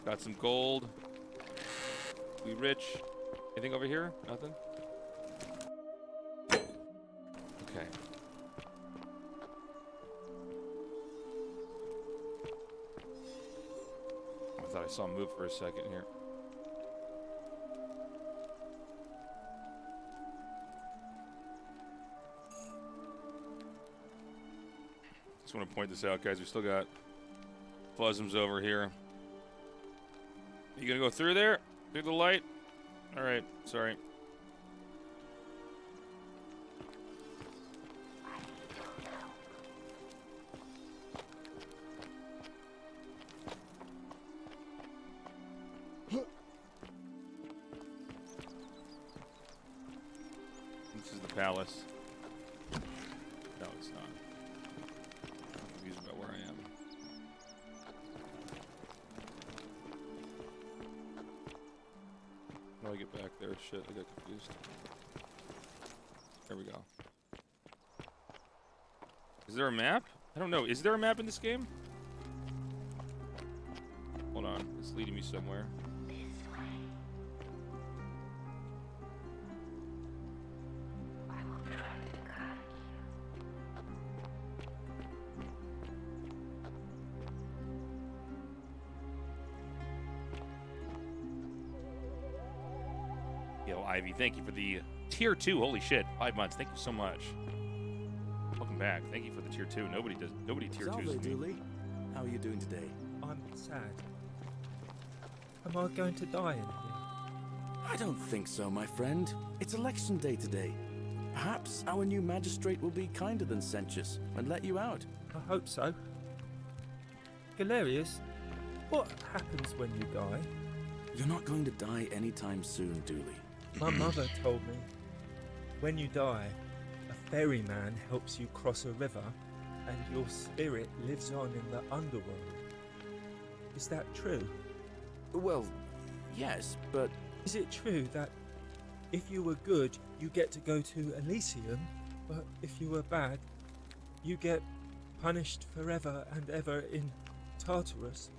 Got some gold. We rich. Anything over here? Nothing? Okay. I thought I saw him move for a second here. Just want to point this out, guys. We still got Fuzzums over here. You gonna go through there? Through the light? Alright, sorry. This is the palace. No, it's not. I'm confused about where I am. How do I get back there? Shit, I got confused. There we go. Is there a map? I don't know. Is there a map in this game? Hold on. It's leading me somewhere. Yo, Ivy, thank you for the tier 2. Holy shit, 5 months. Thank you so much. Welcome back. Thank you for the tier 2. Nobody tier 2s. Dooley. How are you doing today? I'm sad. Am I going to die in here? I don't think so, my friend. It's election day today. Perhaps our new magistrate will be kinder than Sentius and let you out. I hope so. Galerius, what happens when you die? You're not going to die anytime soon, Dooley. My mother told me, when you die, a ferryman helps you cross a river and your spirit lives on in the underworld. Is that true? Well, yes, but... Is it true that if you were good, you get to go to Elysium, but if you were bad, you get punished forever and ever in Tartarus?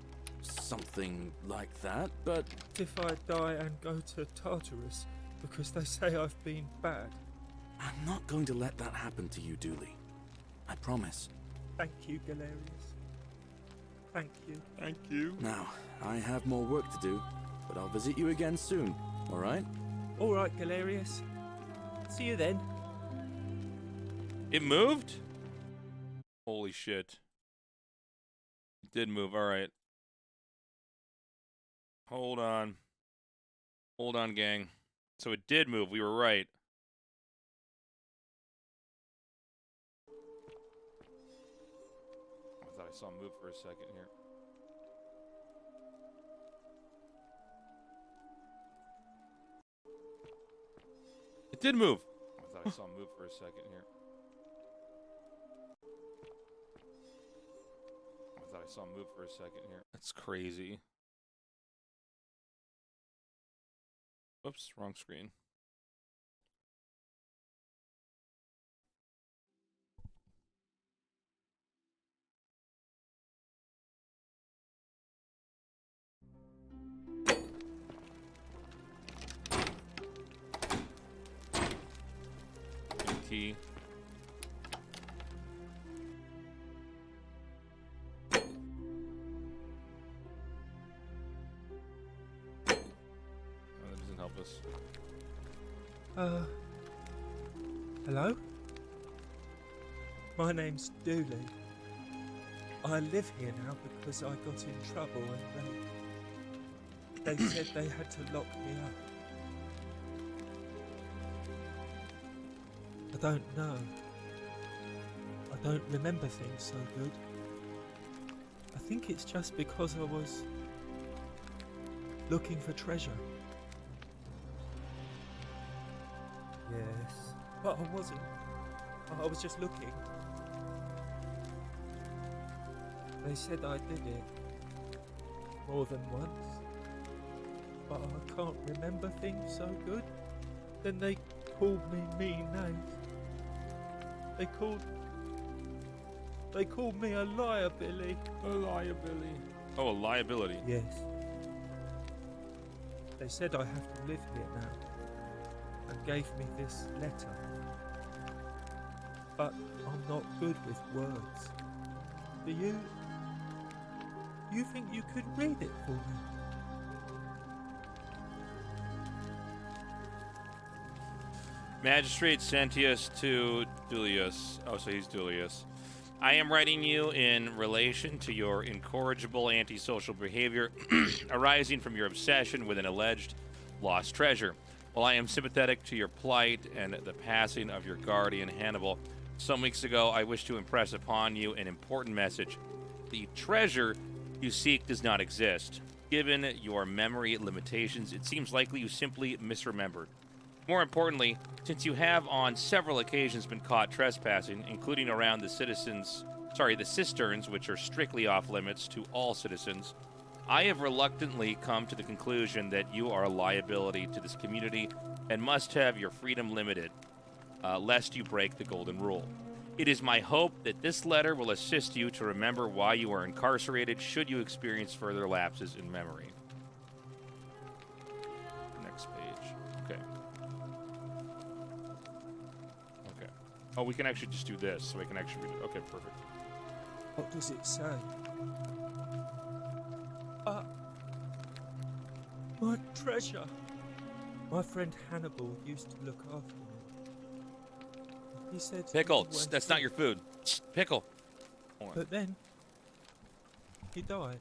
Something like that, but... If I die and go to Tartarus because they say I've been bad? I'm not going to let that happen to you, Dooley. I promise. Thank you, Galerius. Thank you. Thank you. Now, I have more work to do, but I'll visit you again soon, alright? Alright, Galerius. See you then. It moved? Holy shit. It did move, alright. Hold on. Hold on, gang. So it did move. We were right. saw him move for a second here. It did move. I thought I saw him move for a second here. I thought I saw him move for a second here. That's crazy. Whoops, wrong screen. Key. Oh, that doesn't help us. Hello? My name's Dooley. I live here now because I got in trouble and they said they had to lock me up. I don't know. I don't remember things so good. I think it's just because I was looking for treasure. Yes, but I wasn't. I was just looking. They said I did it more than once, but I can't remember things so good. Then they called me mean names. They called me a liar, Billy. A liability. Oh, a liability. Yes. They said I have to live here now, and gave me this letter. But I'm not good with words. Do you? You think you could read it for me? Magistrate Sentius to Dulius. Oh, so he's Dulius. I am writing you in relation to your incorrigible antisocial behavior arising from your obsession with an alleged lost treasure. While I am sympathetic to your plight and the passing of your guardian, Hannibal, some weeks ago I wish to impress upon you an important message. The treasure you seek does not exist. Given your memory limitations, it seems likely you simply misremembered. More importantly, since you have on several occasions been caught trespassing, including around the cisterns, which are strictly off limits to all citizens, I have reluctantly come to the conclusion that you are a liability to this community and must have your freedom limited, lest you break the golden rule. It is my hope that this letter will assist you to remember why you are incarcerated should you experience further lapses in memory. Next page. Okay. Okay. Oh, we can actually just do this, so we can actually read it. Okay, perfect. What does it say? My treasure. My friend Hannibal used to look after me. He said... Pickle, that's not your food. Pickle. But then, he died.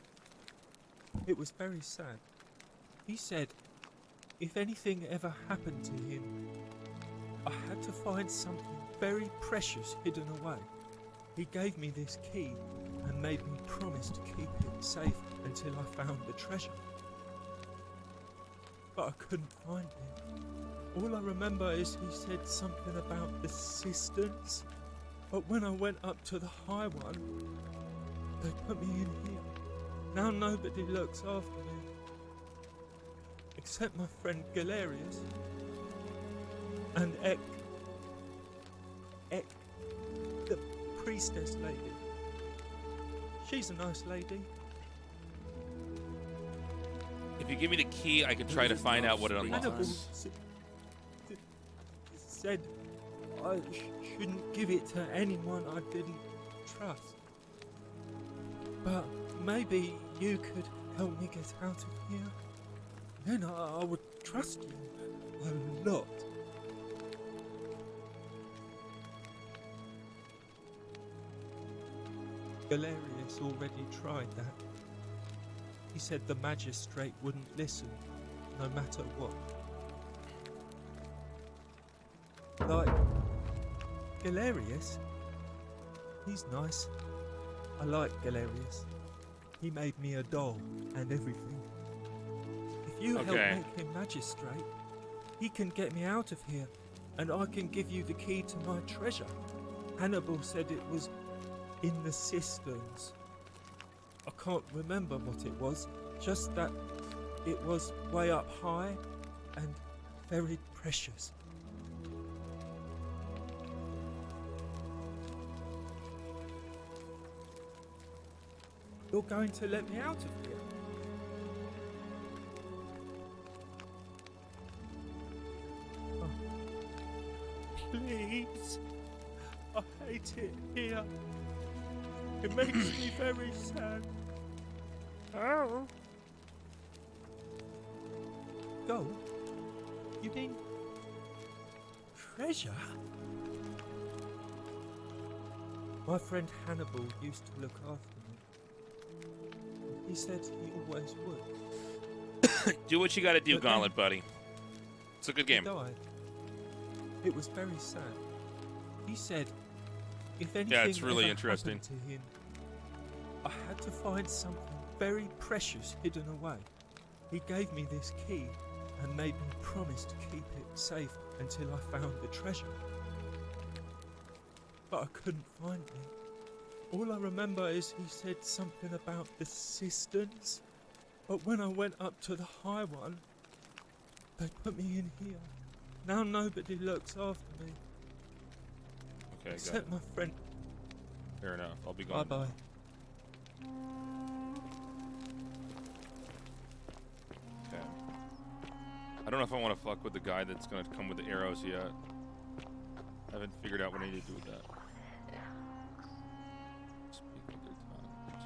It was very sad. He said, if anything ever happened to him, I had to find something very precious hidden away. He gave me this key and made me promise to keep it safe until I found the treasure. But I couldn't find it. All I remember is he said something about the cisterns. But when I went up to the high one, they put me in here. Now nobody looks after me. Except my friend Galerius. And Ek, the priestess lady. She's a nice lady. If you give me the key, I can try to find out what it unlocks. Said I shouldn't give it to anyone I didn't trust. But maybe you could help me get out of here. Then I would trust you a lot. Galerius already tried that. He said the magistrate wouldn't listen, no matter what. Like, Galerius, he's nice. I like Galerius. He made me a doll and everything. If you help make him magistrate, he can get me out of here, and I can give you the key to my treasure. Hannibal said it was in the cisterns. I can't remember what it was, just that it was way up high and very precious. You're going to let me out of here? Oh. Please. I hate it here. It makes me very sad. Oh. Gold? You mean treasure? My friend Hannibal used to look after me. He said he always would. Do what you gotta do, But Gauntlet, buddy. It's a good game. He died. It was very sad. He said if anything Yeah, it's really ever interesting. happened to him, I had to find something very precious hidden away. He gave me this key and made me promise to keep it safe until I found the treasure. But I couldn't find it. All I remember is he said something about the cisterns. But when I went up to the high one, they put me in here. Now nobody looks after me. Okay, got Except it. my friend. Fair enough. I'll be gone. Bye-bye. Okay. I don't know if I want to fuck with the guy that's going to come with the arrows yet. I haven't figured out what I need to do with that. Speak of their tongues.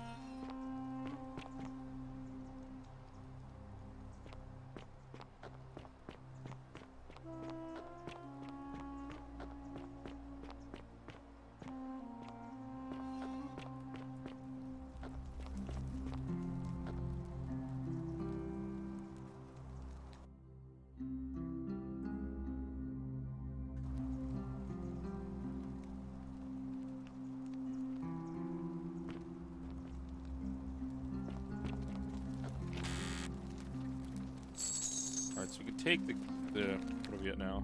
Alright, so we could take the what are we at now?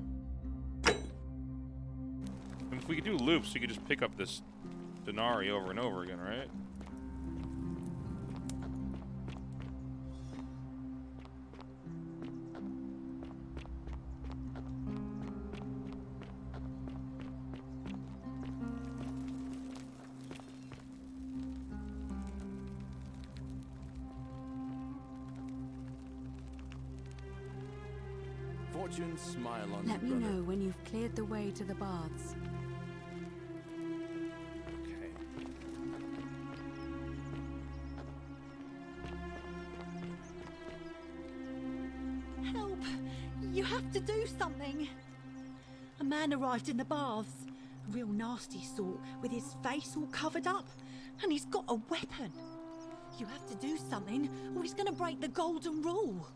And if we could do loops, we could just pick up this Denari over and over again, right? Fortune smile on Let you, me brother. know when you've cleared the way to the baths. Okay. Help! You have to do something! A man arrived in the baths. A real nasty sort, with his face all covered up. And he's got a weapon. You have to do something, or he's gonna break the golden rule.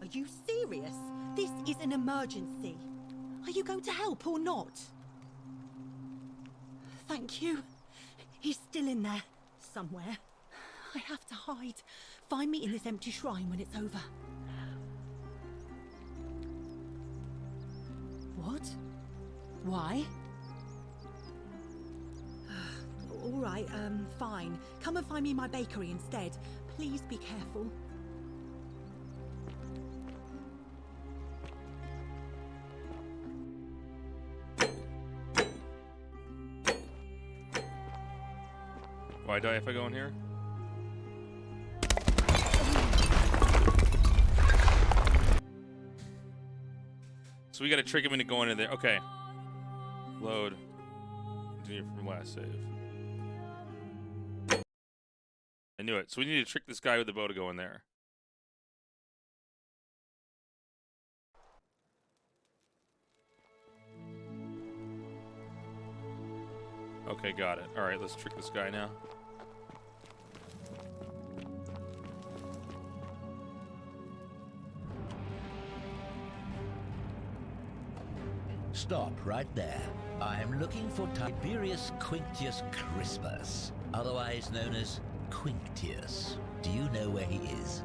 Are you serious? This is an emergency. Are you going to help or not? Thank you. He's still in there, somewhere. I have to hide. Find me in this empty shrine when it's over. What? Why? All right, fine. Come and find me in my bakery instead. Please be careful. Will I die if I go in here? So we gotta trick him into going in there. Okay. Load. Continue from last save. I knew it. So we need to trick this guy with the bow to go in there. Okay, got it. Alright, let's trick this guy now. Stop right there. I'm looking for Tiberius Quinctius Crispus, otherwise known as Quinctius. Do you know where he is?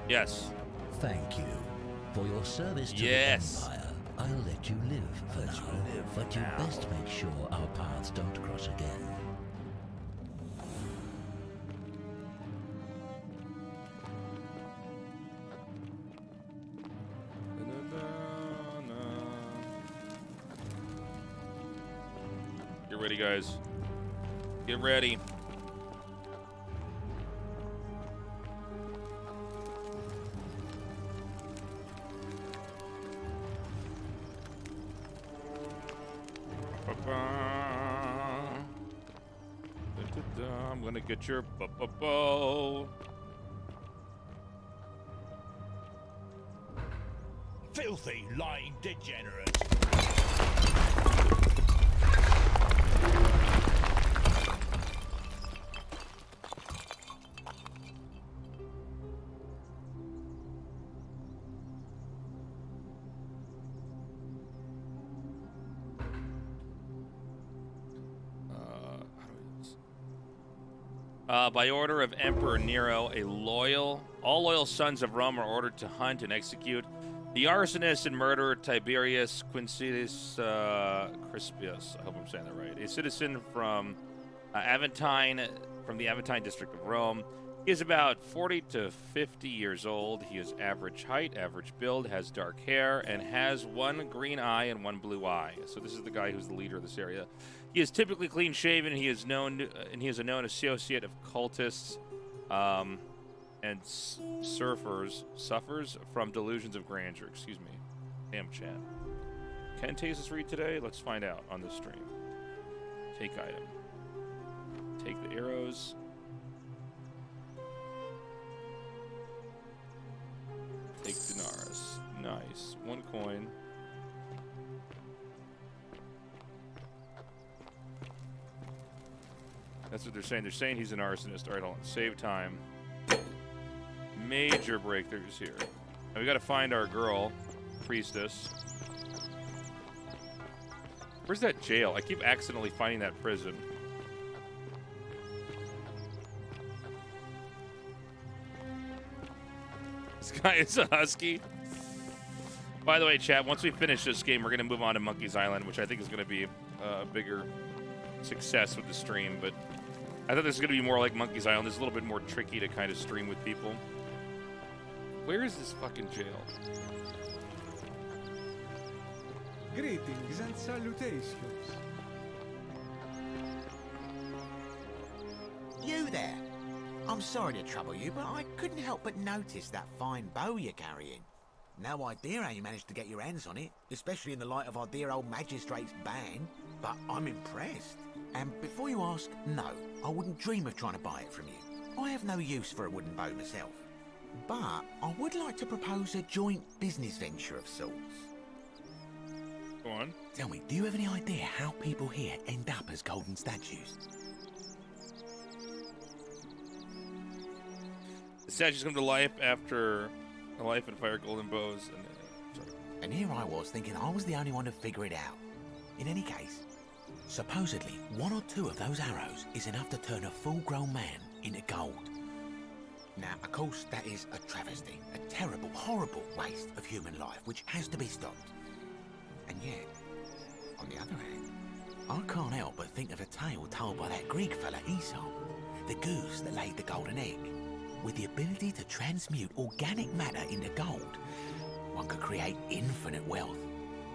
Yes. Thank you. For your service to the Empire, I'll let you live for now. But you best make sure our paths don't cross again. Get ready, guys. Get ready. I'm gonna get your bow. Filthy, lying degenerate. By order of Emperor Nero, all loyal sons of Rome are ordered to hunt and execute the arsonist and murderer Tiberius Quinctius Crispus. I hope I'm saying that right. A citizen from the Aventine district of Rome. He is about 40 to 50 years old. He is average height, average build, has dark hair, and has one green eye and one blue eye. So this is the guy who's the leader of this area. He is typically clean-shaven. He is a known associate of cultists and suffers from delusions of grandeur. Excuse me. Damn, chat. Can Tasteless read today? Let's find out on this stream. Take item. Take the arrows. Take denarius. Nice. 1 coin. That's what they're saying. They're saying he's an arsonist. All right, hold on. Save time. Major breakthroughs here. Now we got to find our girl, priestess. Where's that jail? I keep accidentally finding that prison. This guy is a husky. By the way, chat, once we finish this game, we're going to move on to Monkey's Island, which I think is going to be a bigger success with the stream, but I thought this was going to be more like Monkey's Island. This is a little bit more tricky to kind of stream with people. Where is this fucking jail? Greetings and salutations. You there. I'm sorry to trouble you, but I couldn't help but notice that fine bow you're carrying. No idea how you managed to get your hands on it, especially in the light of our dear old magistrate's ban, but I'm impressed. And before you ask, no, I wouldn't dream of trying to buy it from you. I have no use for a wooden bow myself. But I would like to propose a joint business venture of sorts. Go on. Tell me, do you have any idea how people here end up as golden statues? The statues come to life after a life and fire golden bows. And here I was thinking I was the only one to figure it out. In any case, supposedly 1 or 2 of those arrows is enough to turn a full-grown man into gold. Now, of course, that is a travesty, a terrible, horrible waste of human life, which has to be stopped. And yet, on the other hand, I can't help but think of a tale told by that Greek fella Aesop, the goose that laid the golden egg. With the ability to transmute organic matter into gold, one could create infinite wealth.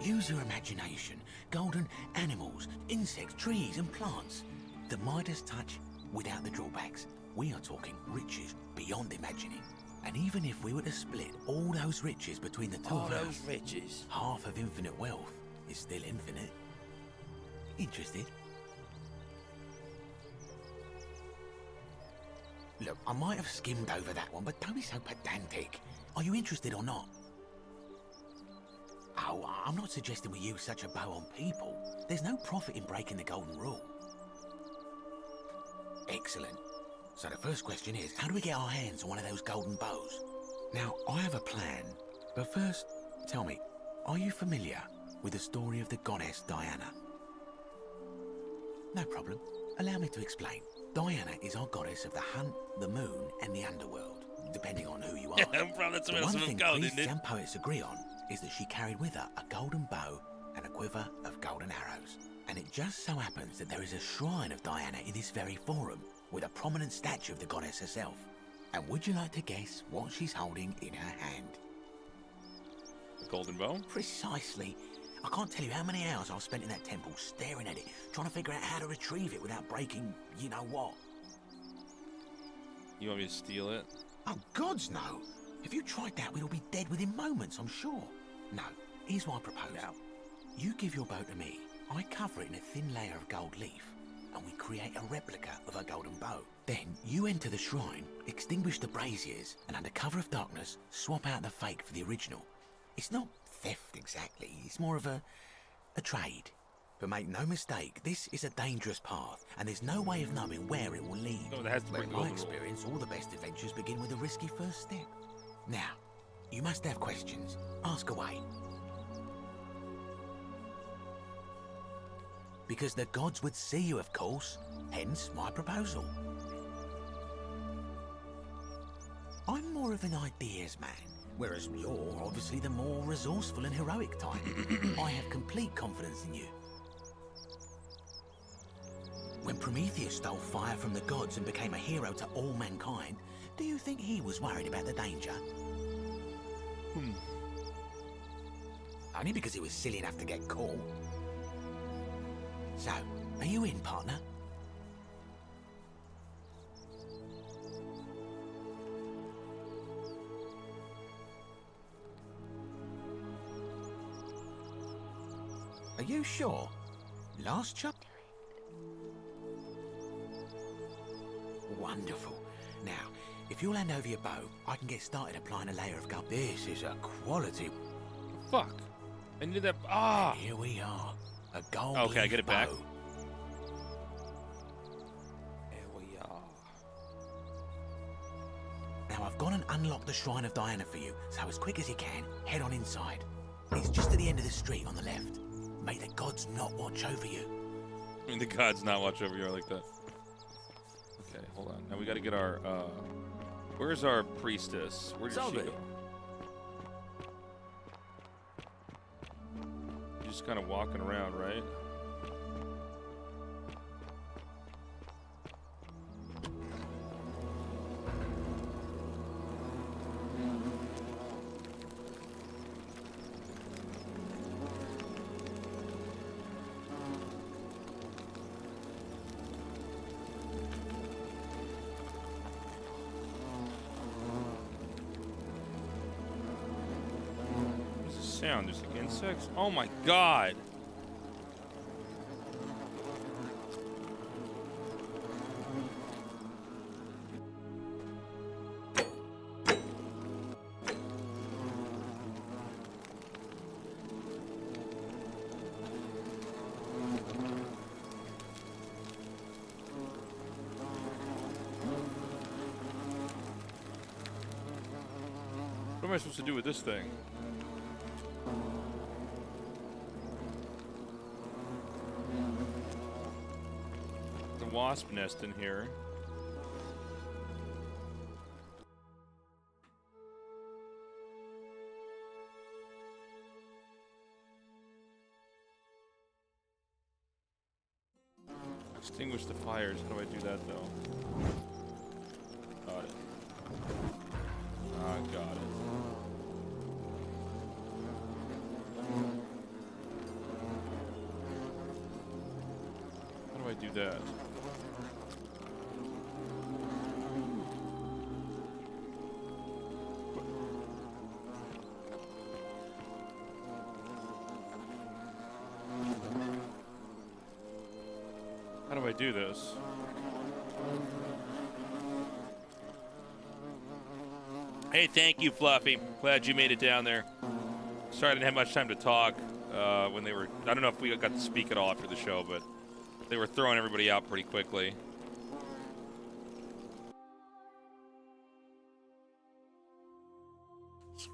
Use your imagination. Golden animals, insects, trees and plants. The Midas touch without the drawbacks. We are talking riches beyond imagining. And even if we were to split all those riches between the two of us, half of infinite wealth is still infinite. Interested? Look, I might have skimmed over that one, but don't be so pedantic. Are you interested or not? Oh, I'm not suggesting we use such a bow on people. There's no profit in breaking the golden rule. Excellent. So the first question is, how do we get our hands on one of those golden bows? Now, I have a plan, but first, tell me, are you familiar with the story of the goddess Diana? No problem. Allow me to explain. Diana is our goddess of the hunt, the moon, and the underworld, depending on who you are. The one thing priests and poets agree on is that she carried with her a golden bow and a quiver of golden arrows. And it just so happens that there is a shrine of Diana in this very forum, with a prominent statue of the goddess herself. And would you like to guess what she's holding in her hand? The golden bow? Precisely. I can't tell you how many hours I've spent in that temple staring at it, trying to figure out how to retrieve it without breaking you know what. You want me to steal it? Oh, gods no. If you tried that, we'd all be dead within moments, I'm sure. No, here's what I propose. Now, you give your bow to me, I cover it in a thin layer of gold leaf, and we create a replica of a golden bow. Then you enter the shrine, extinguish the braziers, and under cover of darkness, swap out the fake for the original. It's not theft exactly, it's more of a trade. But make no mistake, this is a dangerous path, and there's no way of knowing where it will lead. No, it has to But break in the my golden rule. experience, all the best adventures begin with a risky first step. Now, you must have questions. Ask away. Because the gods would see you, of course. Hence my proposal. I'm more of an ideas man, whereas you're obviously the more resourceful and heroic type. I have complete confidence in you. When Prometheus stole fire from the gods and became a hero to all mankind, do you think he was worried about the danger? Only because he was silly enough to get caught. So, are you in, partner? Are you sure? Last chop? Wonderful. Now, if you'll hand over your bow, I can get started applying a layer of gold. This is a quality. Fuck. I knew that. Ah! And here we are. A gold. Okay, I get it back. bow. Here we are. Now I've gone and unlocked the Shrine of Diana for you, so as quick as you can, head on inside. It's just at the end of the street on the left. May the gods not watch over you. I mean, the gods not watch over you. I like that. Okay, hold on. Now we got to get our. Where's our priestess? Where did she Salve. go? You're just kind of walking around, right? What's the sound? There's like insects? Oh my god! What am I supposed to do with this thing? The wasp nest in here. Extinguish the fires. How do I do that though? Got it. I got it. How do I do that? How do I do this? Hey, thank you, Fluffy. Glad you made it down there. Sorry I didn't have much time to talk when they were... I don't know if we got to speak at all after the show, but they were throwing everybody out pretty quickly.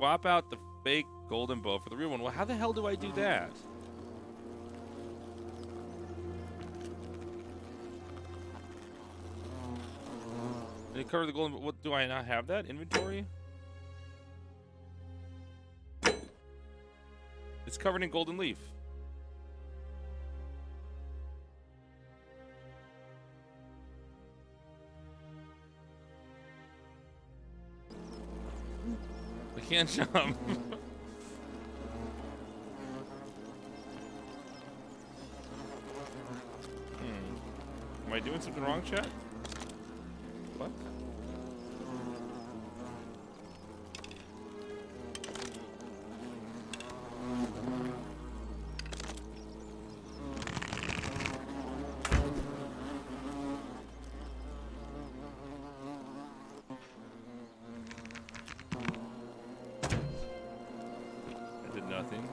Swap out the fake golden bow for the real one. Well, how the hell do I do that? Did it cover the golden bow? What, do I not have that? Inventory? It's covered in golden leaf. I can't jump. Am I doing something wrong, chat? What? I did nothing.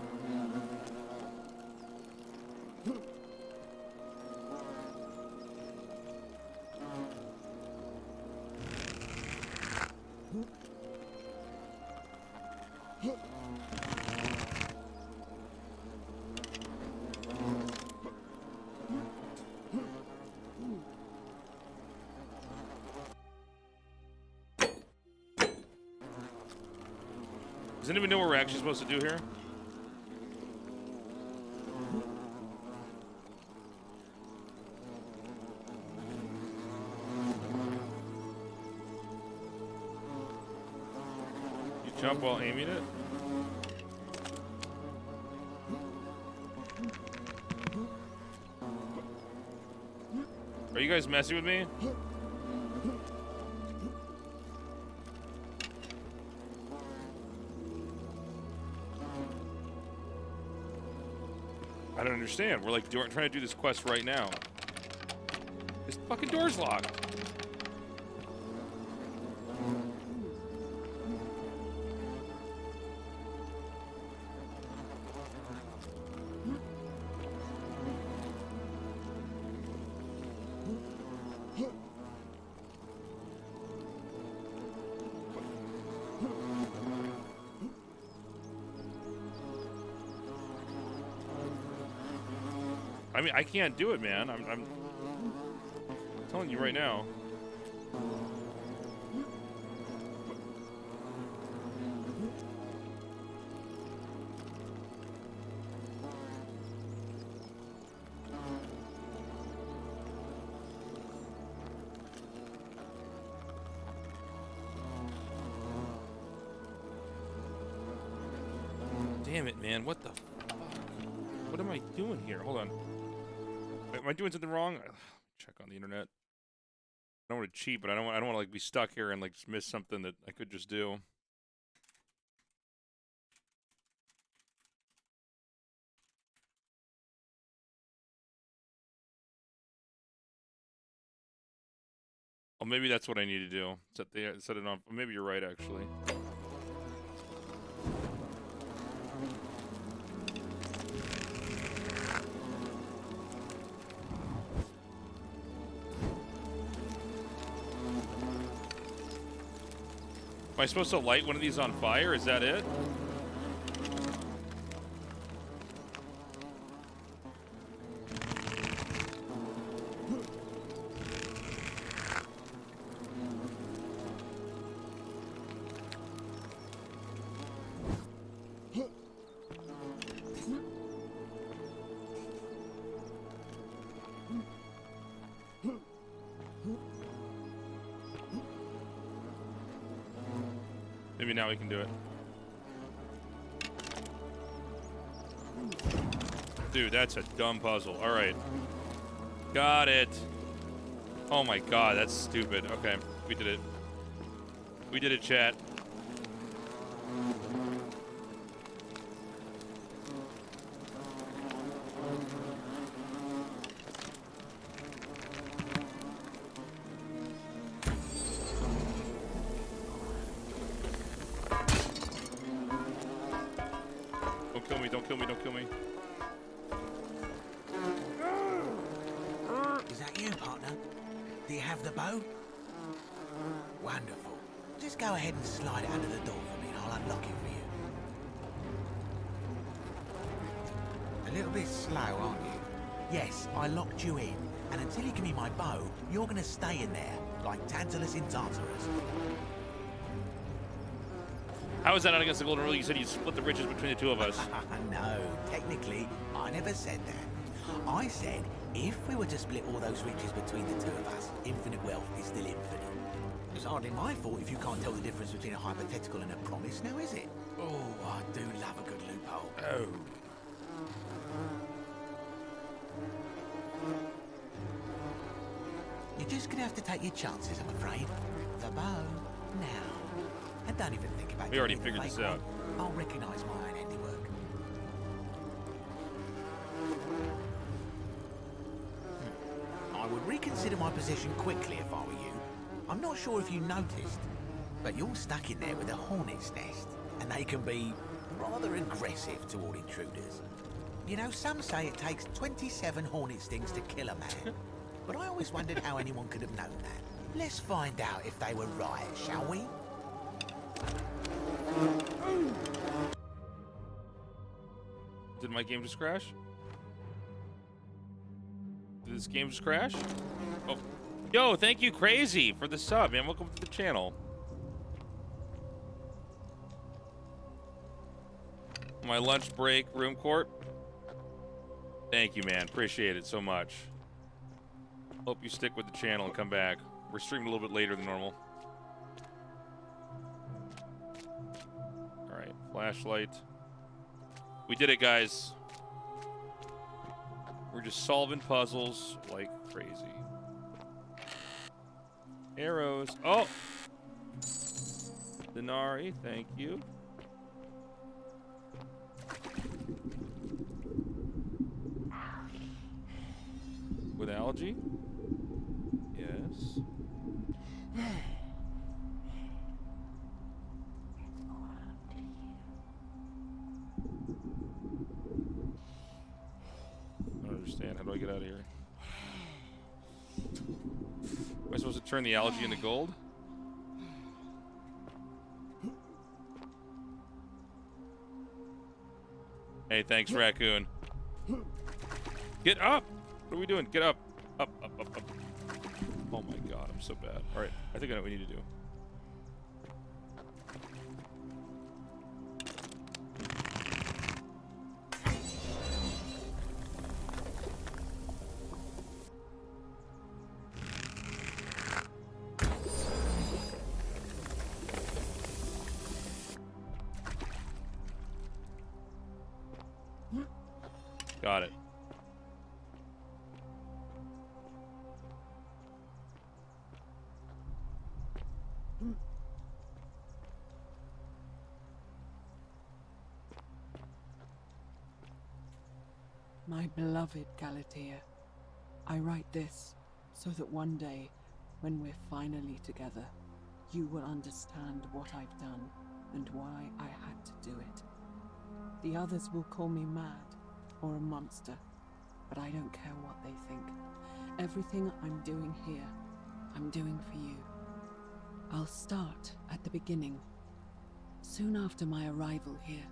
Does anyone know what we're actually supposed to do here? You jump while aiming it? Are you guys messing with me? I don't understand. We're like trying to do this quest right now. This fucking door's locked. I mean, I can't do it, man. I'm telling you right now. Damn it, man. What the fuck? What am I doing here? Hold on. Am I doing something wrong? Check on the internet. I don't want to cheat, but I don't want to like be stuck here and like just miss something that I could just do. Oh, maybe that's what I need to do. Set it on. Maybe you're right, actually. Am I supposed to light one of these on fire? Is that it? Maybe now we can do it. Dude, that's a dumb puzzle. All right. Got it. Oh my god, that's stupid. Okay, we did it. We did it, chat. Don't kill me, don't kill me, don't kill me. Is that you, partner? Do you have the bow? Wonderful. Just go ahead and slide it under the door for me and I'll unlock it for you. Little bit slow, aren't you? Yes, I locked you in, and until you give me my bow, you're gonna stay in there, like Tasteless in Tartarus. How is that not against the golden rule? You said you split the riches between the two of us. No, technically, I never said that. I said, if we were to split all those riches between the two of us, infinite wealth is still infinite. It's hardly my fault if you can't tell the difference between a hypothetical and a promise, now is it? Oh, I do love a good loophole. Oh. You're just gonna have to take your chances, I'm afraid. The bow, now. And don't even think about it. We already figured this out. I'll recognise my own handiwork. I would reconsider my position quickly if I were you. I'm not sure if you noticed, but you're stuck in there with a hornet's nest, and they can be rather aggressive toward intruders. You know, some say it takes 27 hornet stings to kill a man, but I always wondered how anyone could have known that. Let's find out if they were right, shall we? Did my game just crash? Did this game just crash? Oh. Yo, thank you, Crazy, for the sub, man. Welcome to the channel. My lunch break, room court. Thank you, man. Appreciate it so much. Hope you stick with the channel and come back. We're streaming a little bit later than normal. All right, flashlight. We did it, guys. We're just solving puzzles like crazy. Arrows. Oh! Denari, thank you. With algae? Yes. I don't understand. How do I get out of here? Am I supposed to turn the algae into gold? Hey, thanks, Raccoon. Get up! What are we doing? Get up. Up, up, up, up. Oh my god, I'm so bad. Alright, I think I know what we need to do. Got it. My beloved Galatea, I write this so that one day, when we're finally together, you will understand what I've done and why I had to do it. The others will call me mad or a monster, but I don't care what they think. Everything I'm doing here, I'm doing for you. I'll start at the beginning. Soon after my arrival here,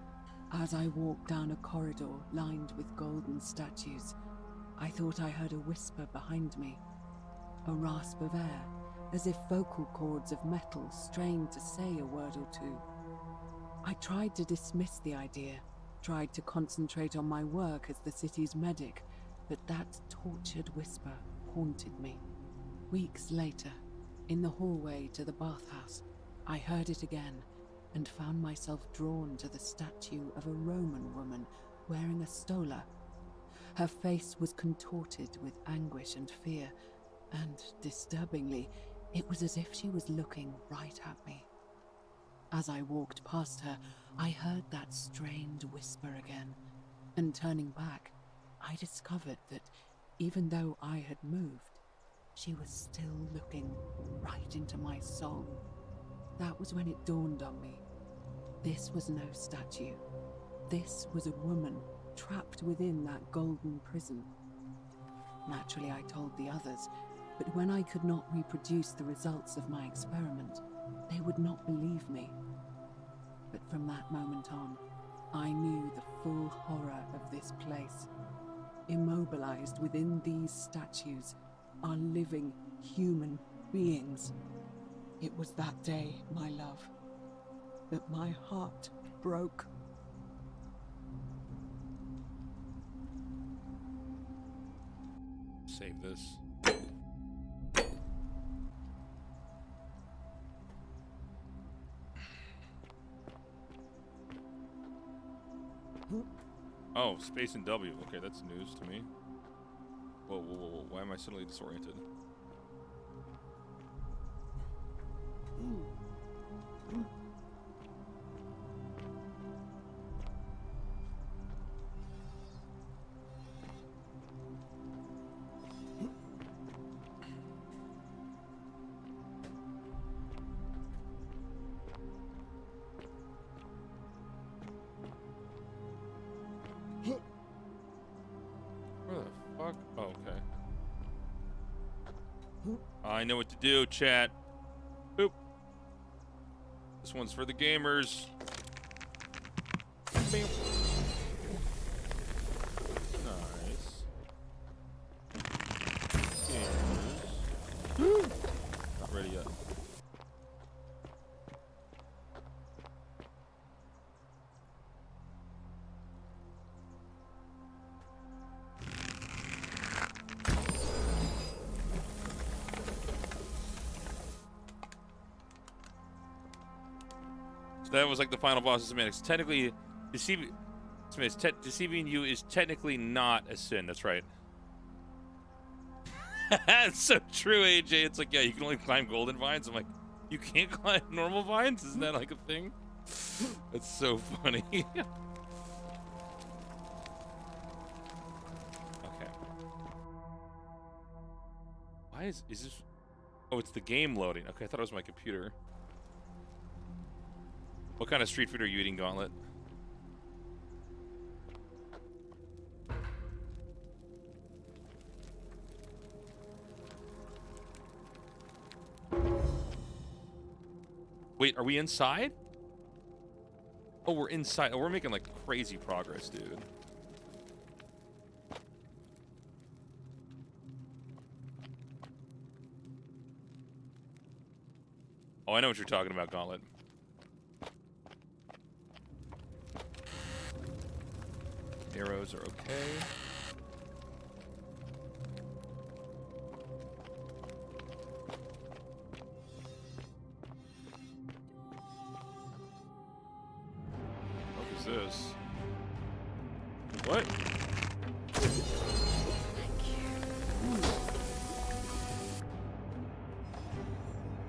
as I walked down a corridor lined with golden statues, I thought I heard a whisper behind me, a rasp of air, as if vocal cords of metal strained to say a word or two. I tried to dismiss the idea, tried to concentrate on my work as the city's medic, but that tortured whisper haunted me. Weeks later, in the hallway to the bathhouse, I heard it again, and found myself drawn to the statue of a Roman woman wearing a stola. Her face was contorted with anguish and fear, and, disturbingly, it was as if she was looking right at me. As I walked past her, I heard that strained whisper again, and turning back, I discovered that, even though I had moved, she was still looking right into my soul. That was when it dawned on me. This was no statue. This was a woman trapped within that golden prison. Naturally, I told the others, but when I could not reproduce the results of my experiment, they would not believe me. But from that moment on, I knew the full horror of this place. Immobilized within these statues are living human beings. It was that day, my love, that my heart broke. Save this. Oh, space and W. Okay, that's news to me. Whoa, whoa, whoa, whoa. Why am I suddenly disoriented? Where the fuck? Oh, okay. I know what to do, chat. Boop. This one's for the gamers. Bam. Nice. Gamers. Not ready yet. So that was like the final boss of semantics. Technically, deceiving you is technically not a sin. That's right. That's so true, AJ. It's like, yeah, you can only climb golden vines. I'm like, you can't climb normal vines? Isn't that like a thing? That's so funny. Okay. Why is this? Oh, it's the game loading. Okay, I thought it was my computer. What kind of street food are you eating, Gauntlet? Wait, are we inside? Oh, we're inside. Oh, we're making like crazy progress, dude. Oh, I know what you're talking about, Gauntlet. Arrows are okay. What is this? What?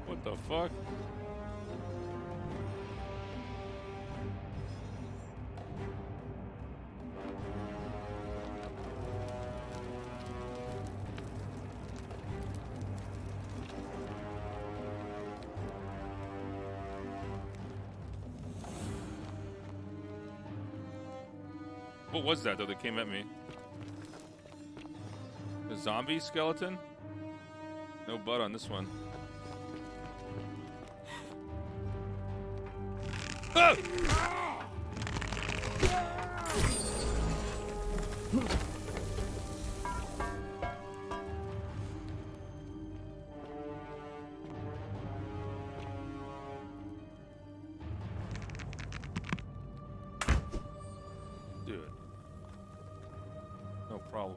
What the fuck? What was that, though, that came at me? A zombie skeleton? No butt on this one. Ah! Dude. No problem.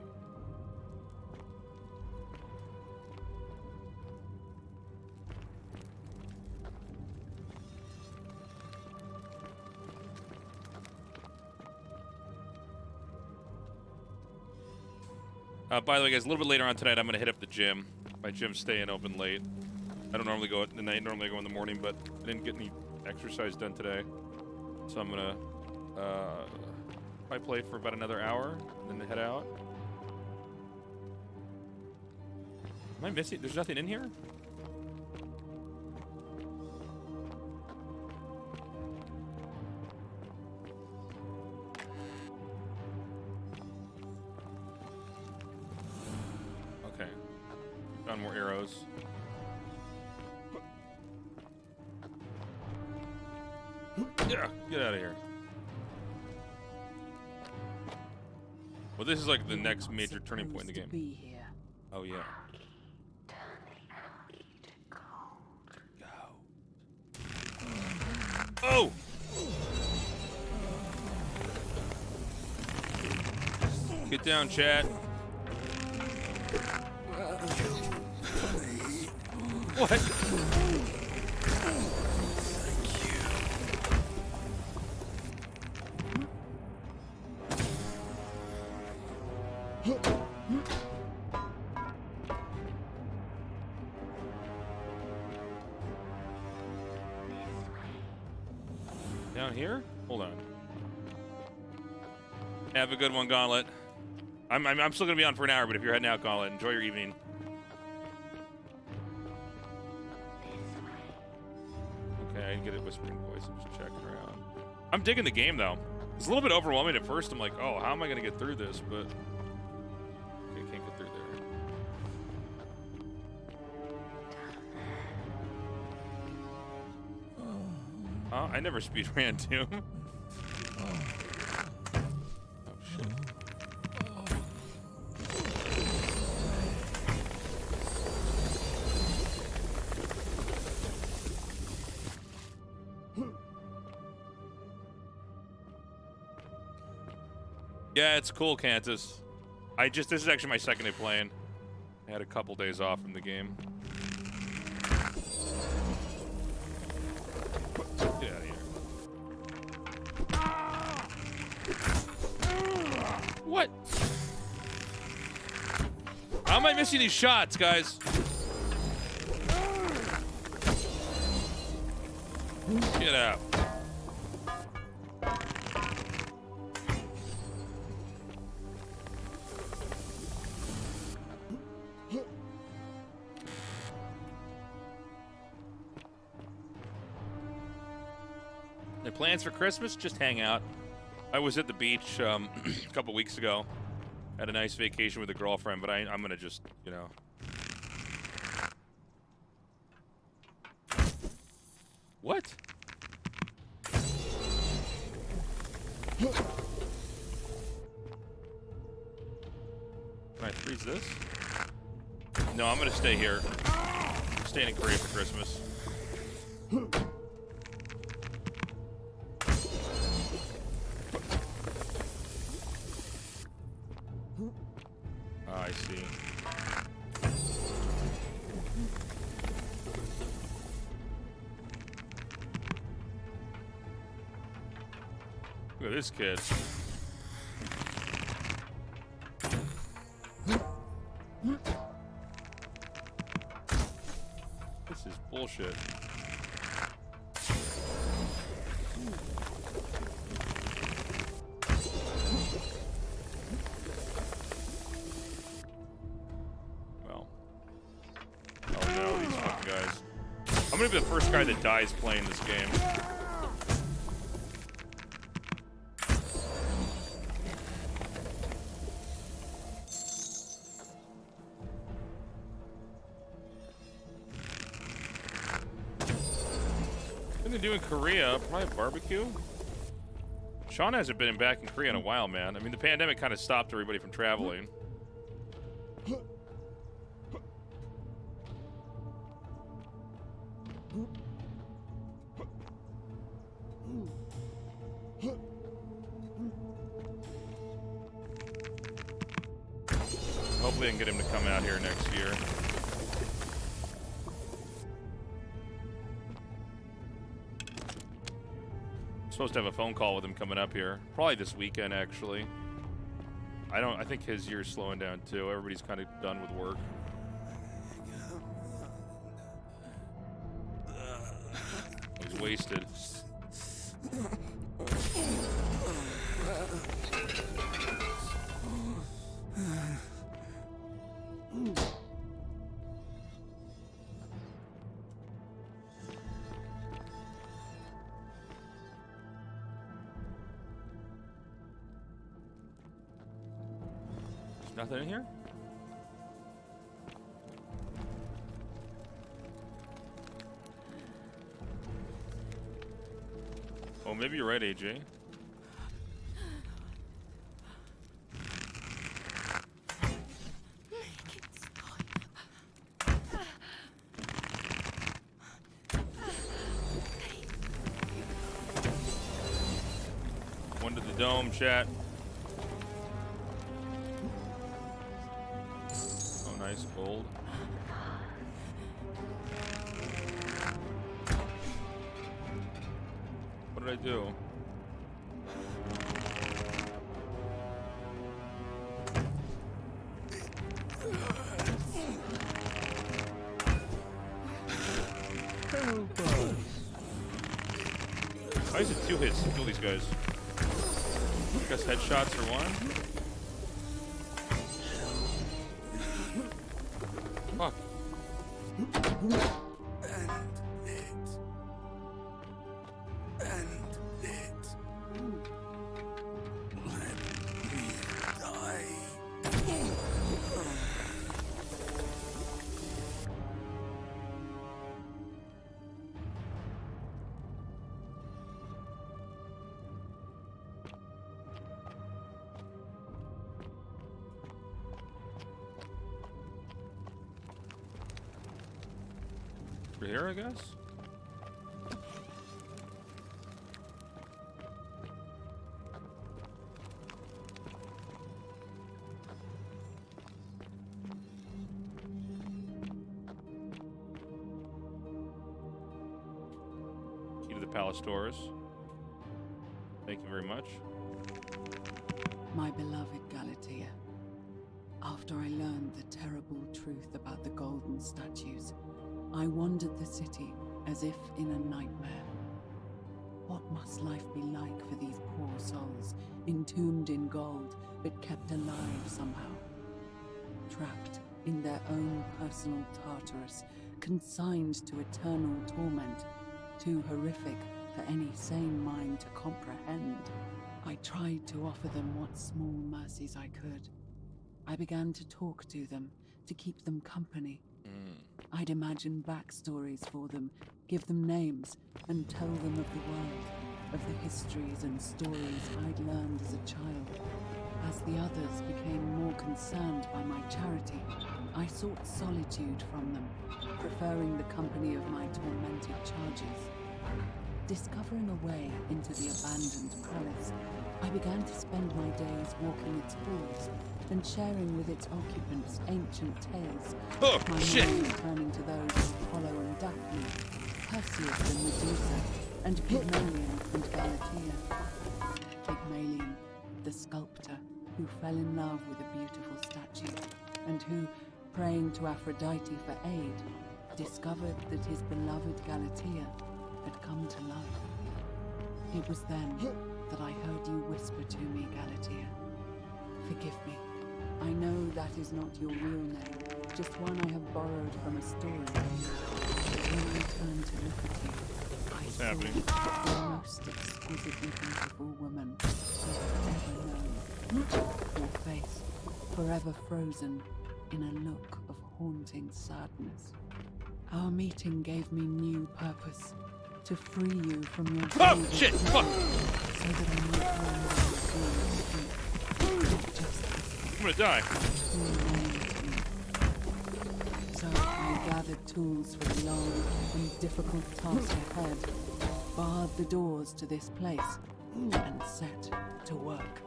By the way, guys, a little bit later on tonight, I'm going to hit up the gym. My gym's staying open late. I don't normally go at night. Normally I go in the morning, but I didn't get any exercise done today. So I'm going to probably play for about another hour, and then head out. Am I missing? There's nothing in here? Okay. Found more arrows. Yeah, get out of here. Well, this is like the next major turning point in the game. Be here. Oh yeah. Oh! Get down, Chad. What? Down here? Hold on. Have a good one, Gauntlet. I'm still gonna be on for an hour, but if you're heading out, Gauntlet, enjoy your evening. Okay, I didn't get a whispering voice. I'm just checking around. I'm digging the game though. It's a little bit overwhelming at first. I'm like, oh, how am I gonna get through this? But okay, can't get through there. I never speed ran too. Oh shit. Yeah, it's cool, Cantus. This is actually my second day playing. I had a couple days off from the game. Get out of here. What? How am I missing these shots, guys? Get out. The plans for Christmas? Just hang out. I was at the beach a couple weeks ago. Had a nice vacation with a girlfriend, but I'm gonna just, you know. What? Can I freeze this? No, I'm gonna stay here. I'm staying in Korea for Christmas. Oh, I see. Look at this kid. This is bullshit. Well. Oh no, these fucking guys. I'm gonna be the first guy that dies playing this game. What are they doing in Korea? Probably barbecue? Sean hasn't been back in Korea in a while, man. I mean, the pandemic kind of stopped everybody from traveling. Hopefully I can get him to come out here next year. Supposed to have a phone call with him coming up here. Probably this weekend, actually. I think his year's slowing down, too. Everybody's kind of done with work. He's wasted. Nothing in here? Oh, maybe you're right, AJ. dome, chat. Oh, nice gold. What did I do? Why is it 2 hits to kill these guys? I guess headshots are 1. Fuck. We're here, I guess? Key to the palace doors. Thank you very much. My beloved Galatea, after I learned the terrible truth about the golden statues, I wandered the city as if in a nightmare. What must life be like for these poor souls, entombed in gold, but kept alive somehow? Trapped in their own personal Tartarus, consigned to eternal torment, too horrific for any sane mind to comprehend. I tried to offer them what small mercies I could. I began to talk to them, to keep them company. I'd imagine backstories for them, give them names, and tell them of the world, of the histories and stories I'd learned as a child. As the others became more concerned by my charity, I sought solitude from them, preferring the company of my tormented charges. Discovering a way into the abandoned palace, I began to spend my days walking its halls and sharing with its occupants ancient tales. Oh, my mind turning to those of Apollo and Daphne, Perseus and Medusa, and Pygmalion and Galatea. Pygmalion, the sculptor who fell in love with a beautiful statue, and who, praying to Aphrodite for aid, discovered that his beloved Galatea had come to life. It was then that I heard you whisper to me, Galatea. Forgive me. I know that is not your real name, just one I have borrowed from a story. But when I turned to look at you, I saw the most exquisitely beautiful woman I have ever known. Your face, forever frozen in a look of haunting sadness. Our meeting gave me new purpose, to free you from your oh, shit! Fuck! So that I might learn I'm gonna die. So I gathered tools for the long and difficult task ahead, barred the doors to this place, and set to work.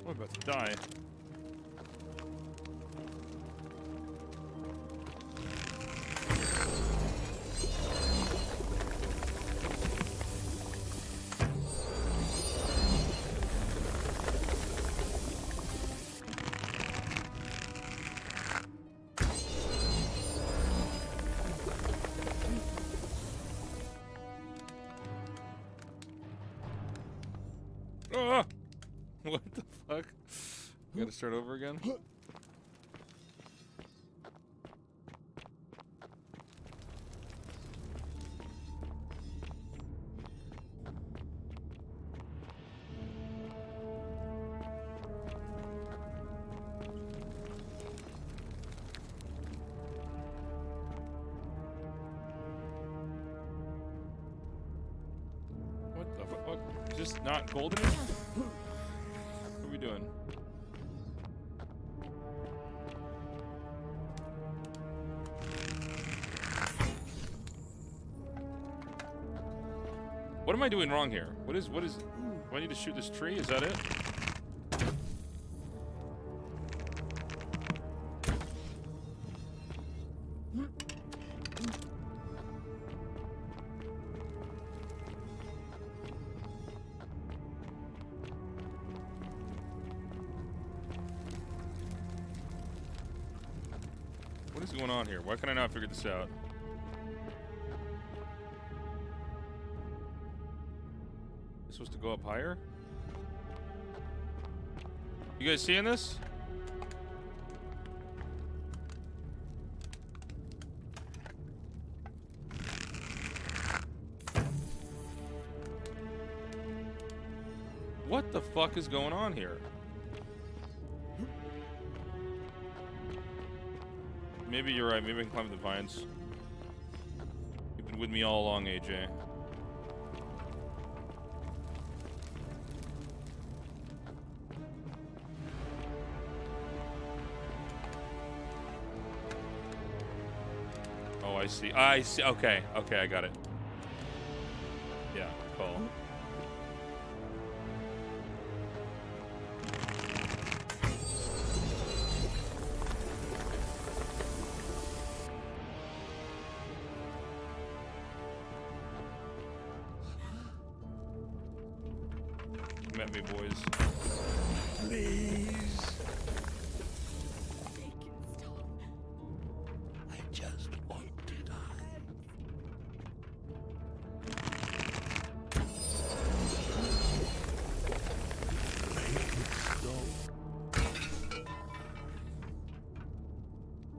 I'm about to die. What the fuck? We gotta start over again? What the fuck? Just not golden? What are we doing? What am I doing wrong here? What is? Do I need to shoot this tree? Is that it? What is going on here? Why can I not figure this out? Supposed to go up higher? You guys seeing this? What the fuck is going on here? Maybe you're right. Maybe I can climb the vines. You've been with me all along, AJ. Oh, I see. I see. Okay. Okay, I got it. Yeah, cool. Met me, boys. Please. I just want to die. Make it stop.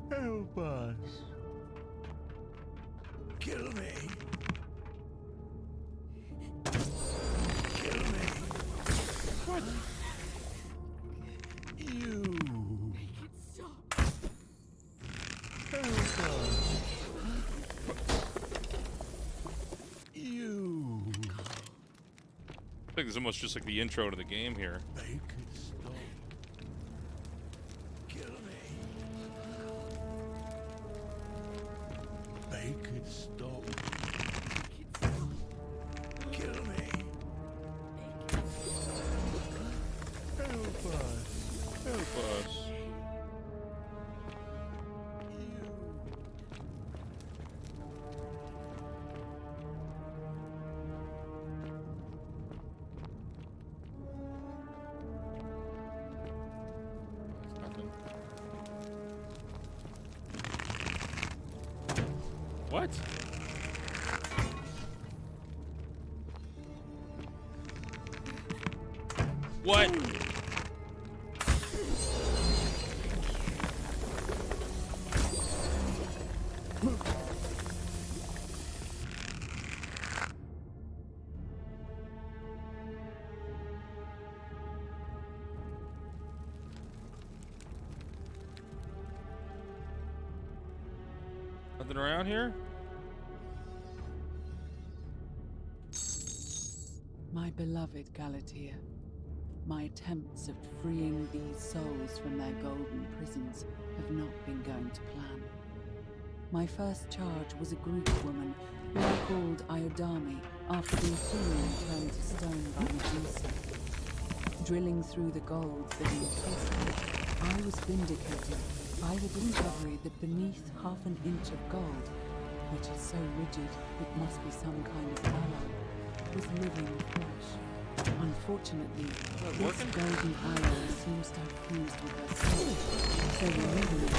Help us. Kill me. Kill me. What? You. Make it stop. Help us. You. I think it's almost just like the intro to the game here. Make it stop. Kill me. Make it stop. Kill me. Help us. Help us. Nothing. What? What? Nothing around here? My beloved Galatea, my attempts at freeing these souls from their golden prisons have not been going to plan. My first charge was a Greek woman who I called Iodame after the Athenian turned to stone by Medusa. Drilling through the gold that encased her, I was vindicated by the discovery that beneath half an inch of gold, which is so rigid it must be some kind of alloy, was living flesh. Unfortunately, this golden alloy seems to have fused with her soul, so removing it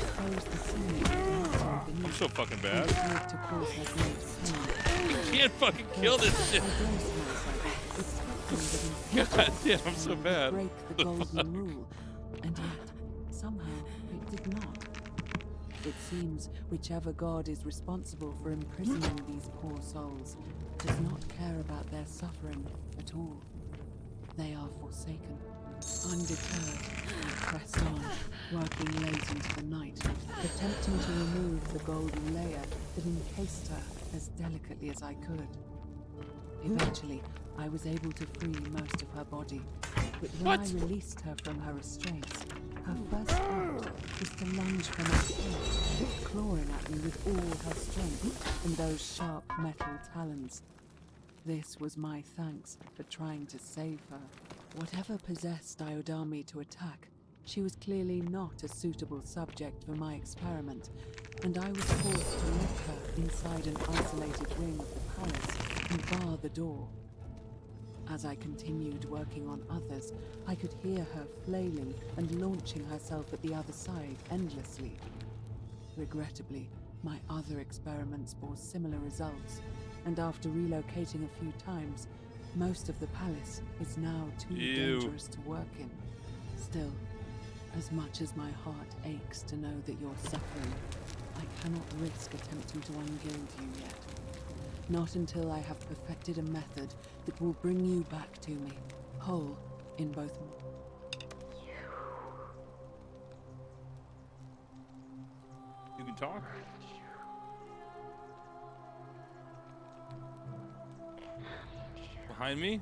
exposed the seam dancing beneath. I'm so fucking bad. Which led to cause her great pain. You can't fucking kill this shit. I braced myself, expecting that God damn, I'm so bad. break the golden rule, and yet somehow it did not. It seems whichever god is responsible for imprisoning these poor souls does not care about their suffering at all. They are forsaken. Undeterred, I pressed on, working late into the night, attempting to remove the golden layer that encased her as delicately as I could. Eventually, I was able to free most of her body, but when I released her from her restraints, her first act was to lunge for my throat, clawing at me with all her strength in those sharp metal talons. this was my thanks for trying to save her. Whatever possessed Iodami to attack, she was clearly not a suitable subject for my experiment, and I was forced to lock her inside an isolated wing of the palace and bar the door. As I continued working on others, I could hear her flailing and launching herself at the other side endlessly. Regrettably, my other experiments bore similar results, and after relocating a few times, most of the palace is now too dangerous to work in. Still, as much as my heart aches to know that you're suffering, I cannot risk attempting to ungild you yet. Not until I have perfected a method that will bring you back to me, whole in both. You can talk? Behind me?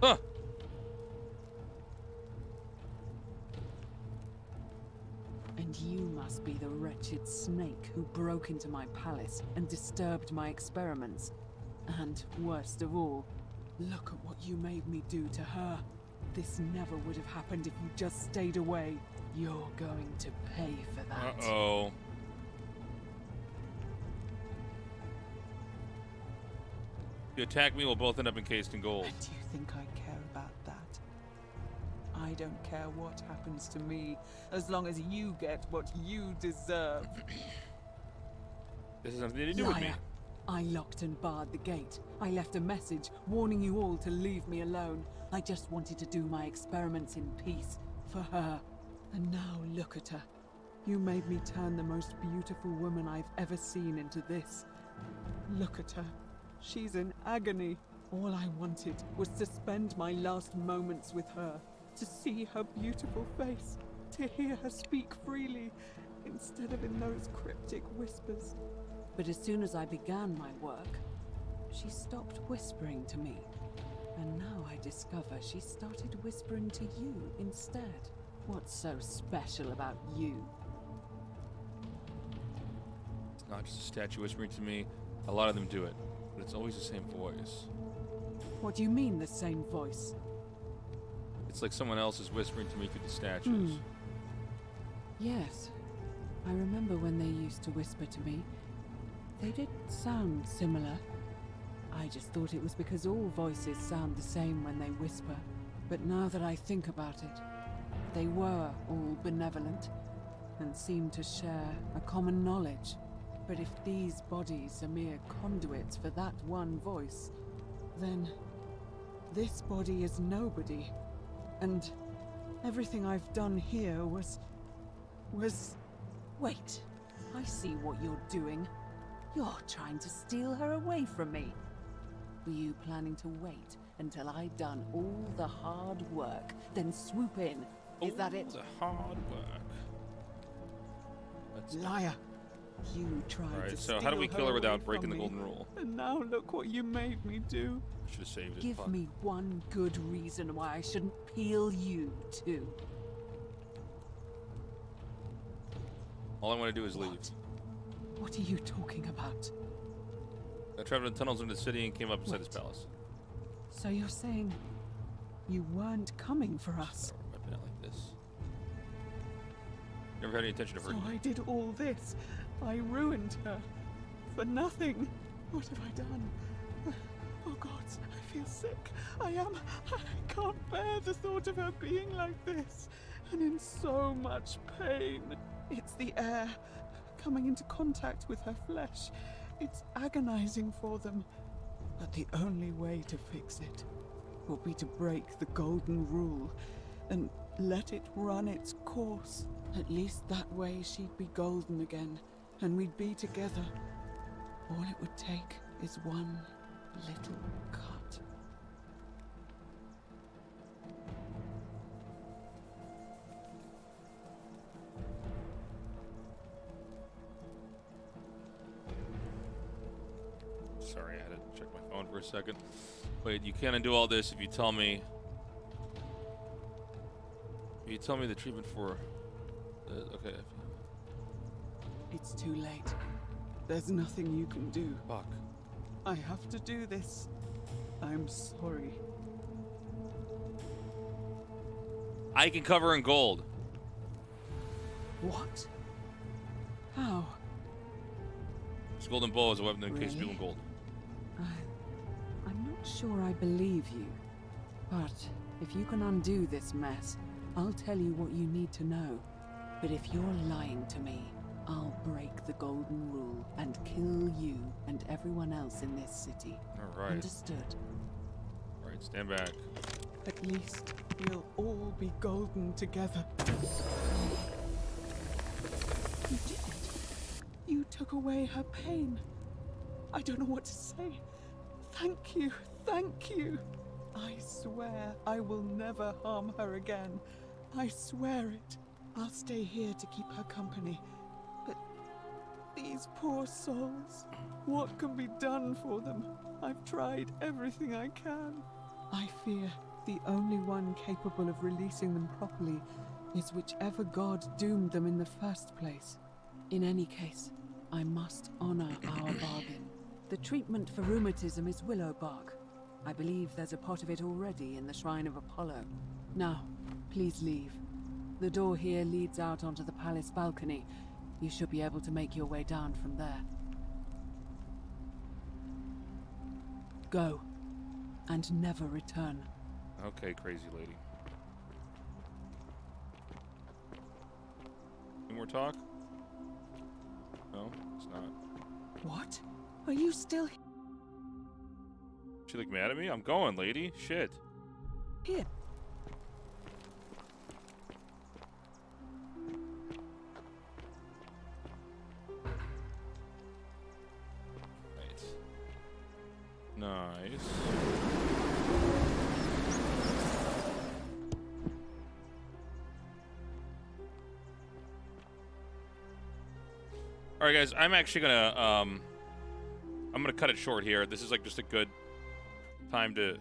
Huh! And you must be the wretched snake who broke into my palace and disturbed my experiments. And worst of all, look at what you made me do to her. This never would have happened if you just stayed away. You're going to pay for that. Uh-oh. If you attack me, we'll both end up encased in gold. Do you think I care about that? I don't care what happens to me, as long as you get what you deserve. This has nothing to do with me. I locked and barred the gate. I left a message warning you all to leave me alone. I just wanted to do my experiments in peace, for her. And now look at her. You made me turn the most beautiful woman I've ever seen into this. Look at her. She's in agony. All I wanted was to spend my last moments with her, to see her beautiful face, to hear her speak freely, instead of in those cryptic whispers. But as soon as I began my work, she stopped whispering to me. And now I discover she started whispering to you instead. What's so special about you? It's not just a statue whispering to me. A lot of them do it, but it's always the same voice. What do you mean, the same voice? It's like someone else is whispering to me through the statues. Yes. I remember when they used to whisper to me. They did sound similar. I just thought it was because all voices sound the same when they whisper. But now that I think about it, they were all benevolent and seemed to share a common knowledge. But if these bodies are mere conduits for that one voice, then this body is nobody. And everything I've done here was... Wait, I see what you're doing. You're trying to steal her away from me. Were you planning to wait until I'd done all the hard work, then swoop in? Is that it? The hard work. Liar! You tried All right, to so steal how do we kill her away without from breaking the me. golden rule? And now look what you made me do. I should have saved it. Give Fuck. me one good reason why I shouldn't peel you too. All I want to do is leave. What are you talking about? I traveled in tunnels into the city and came up inside his palace. So you're saying you weren't coming for us? I've been out like this. Never had any intention of hurting So you. I did all this. I ruined her. For nothing. What have I done? Oh God, I feel sick. I can't bear the thought of her being like this. And in so much pain. It's the air. Coming into contact with her flesh. It's agonizing for them. But the only way to fix it will be to break the golden rule and let it run its course. At least that way she'd be golden again, and we'd be together. All it would take is one little cut. Sorry, I had to check my phone for a second. Wait, you can't undo all this if you tell me... If you tell me the treatment for... okay. It's too late. There's nothing you can do. Fuck. I have to do this. I'm sorry. I can cover in gold. What? How? This golden bow is a weapon that encases Really? people in gold. I'm not sure I believe you. But if you can undo this mess, I'll tell you what you need to know. But if you're lying to me, I'll break the golden rule and kill you and everyone else in this city. All right. Understood? All right, stand back. At least we'll all be golden together. You did it. You took away her pain. I don't know what to say. Thank you. Thank you. I swear I will never harm her again. I swear it. I'll stay here to keep her company. But these poor souls, what can be done for them? I've tried everything I can. I fear the only one capable of releasing them properly is whichever god doomed them in the first place. In any case, I must honor our bargain. The treatment for rheumatism is willow bark. I believe there's a pot of it already in the Shrine of Apollo. Now, please leave. The door here leads out onto the palace balcony. You should be able to make your way down from there. Go, and never return. Okay, crazy lady. Any more talk? No, it's not. What? Are you still She look mad at me? I'm going, lady. Shit. here? Nice. All right, guys. I'm actually gonna I'm gonna cut it short here. This is like just a good time to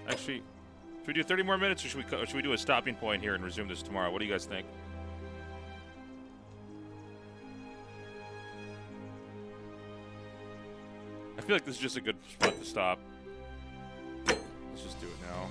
actually. Should we do 30 more minutes, or should we do a stopping point here and resume this tomorrow? What do you guys think? I feel like this is just a good spot to stop. Let's just do it now.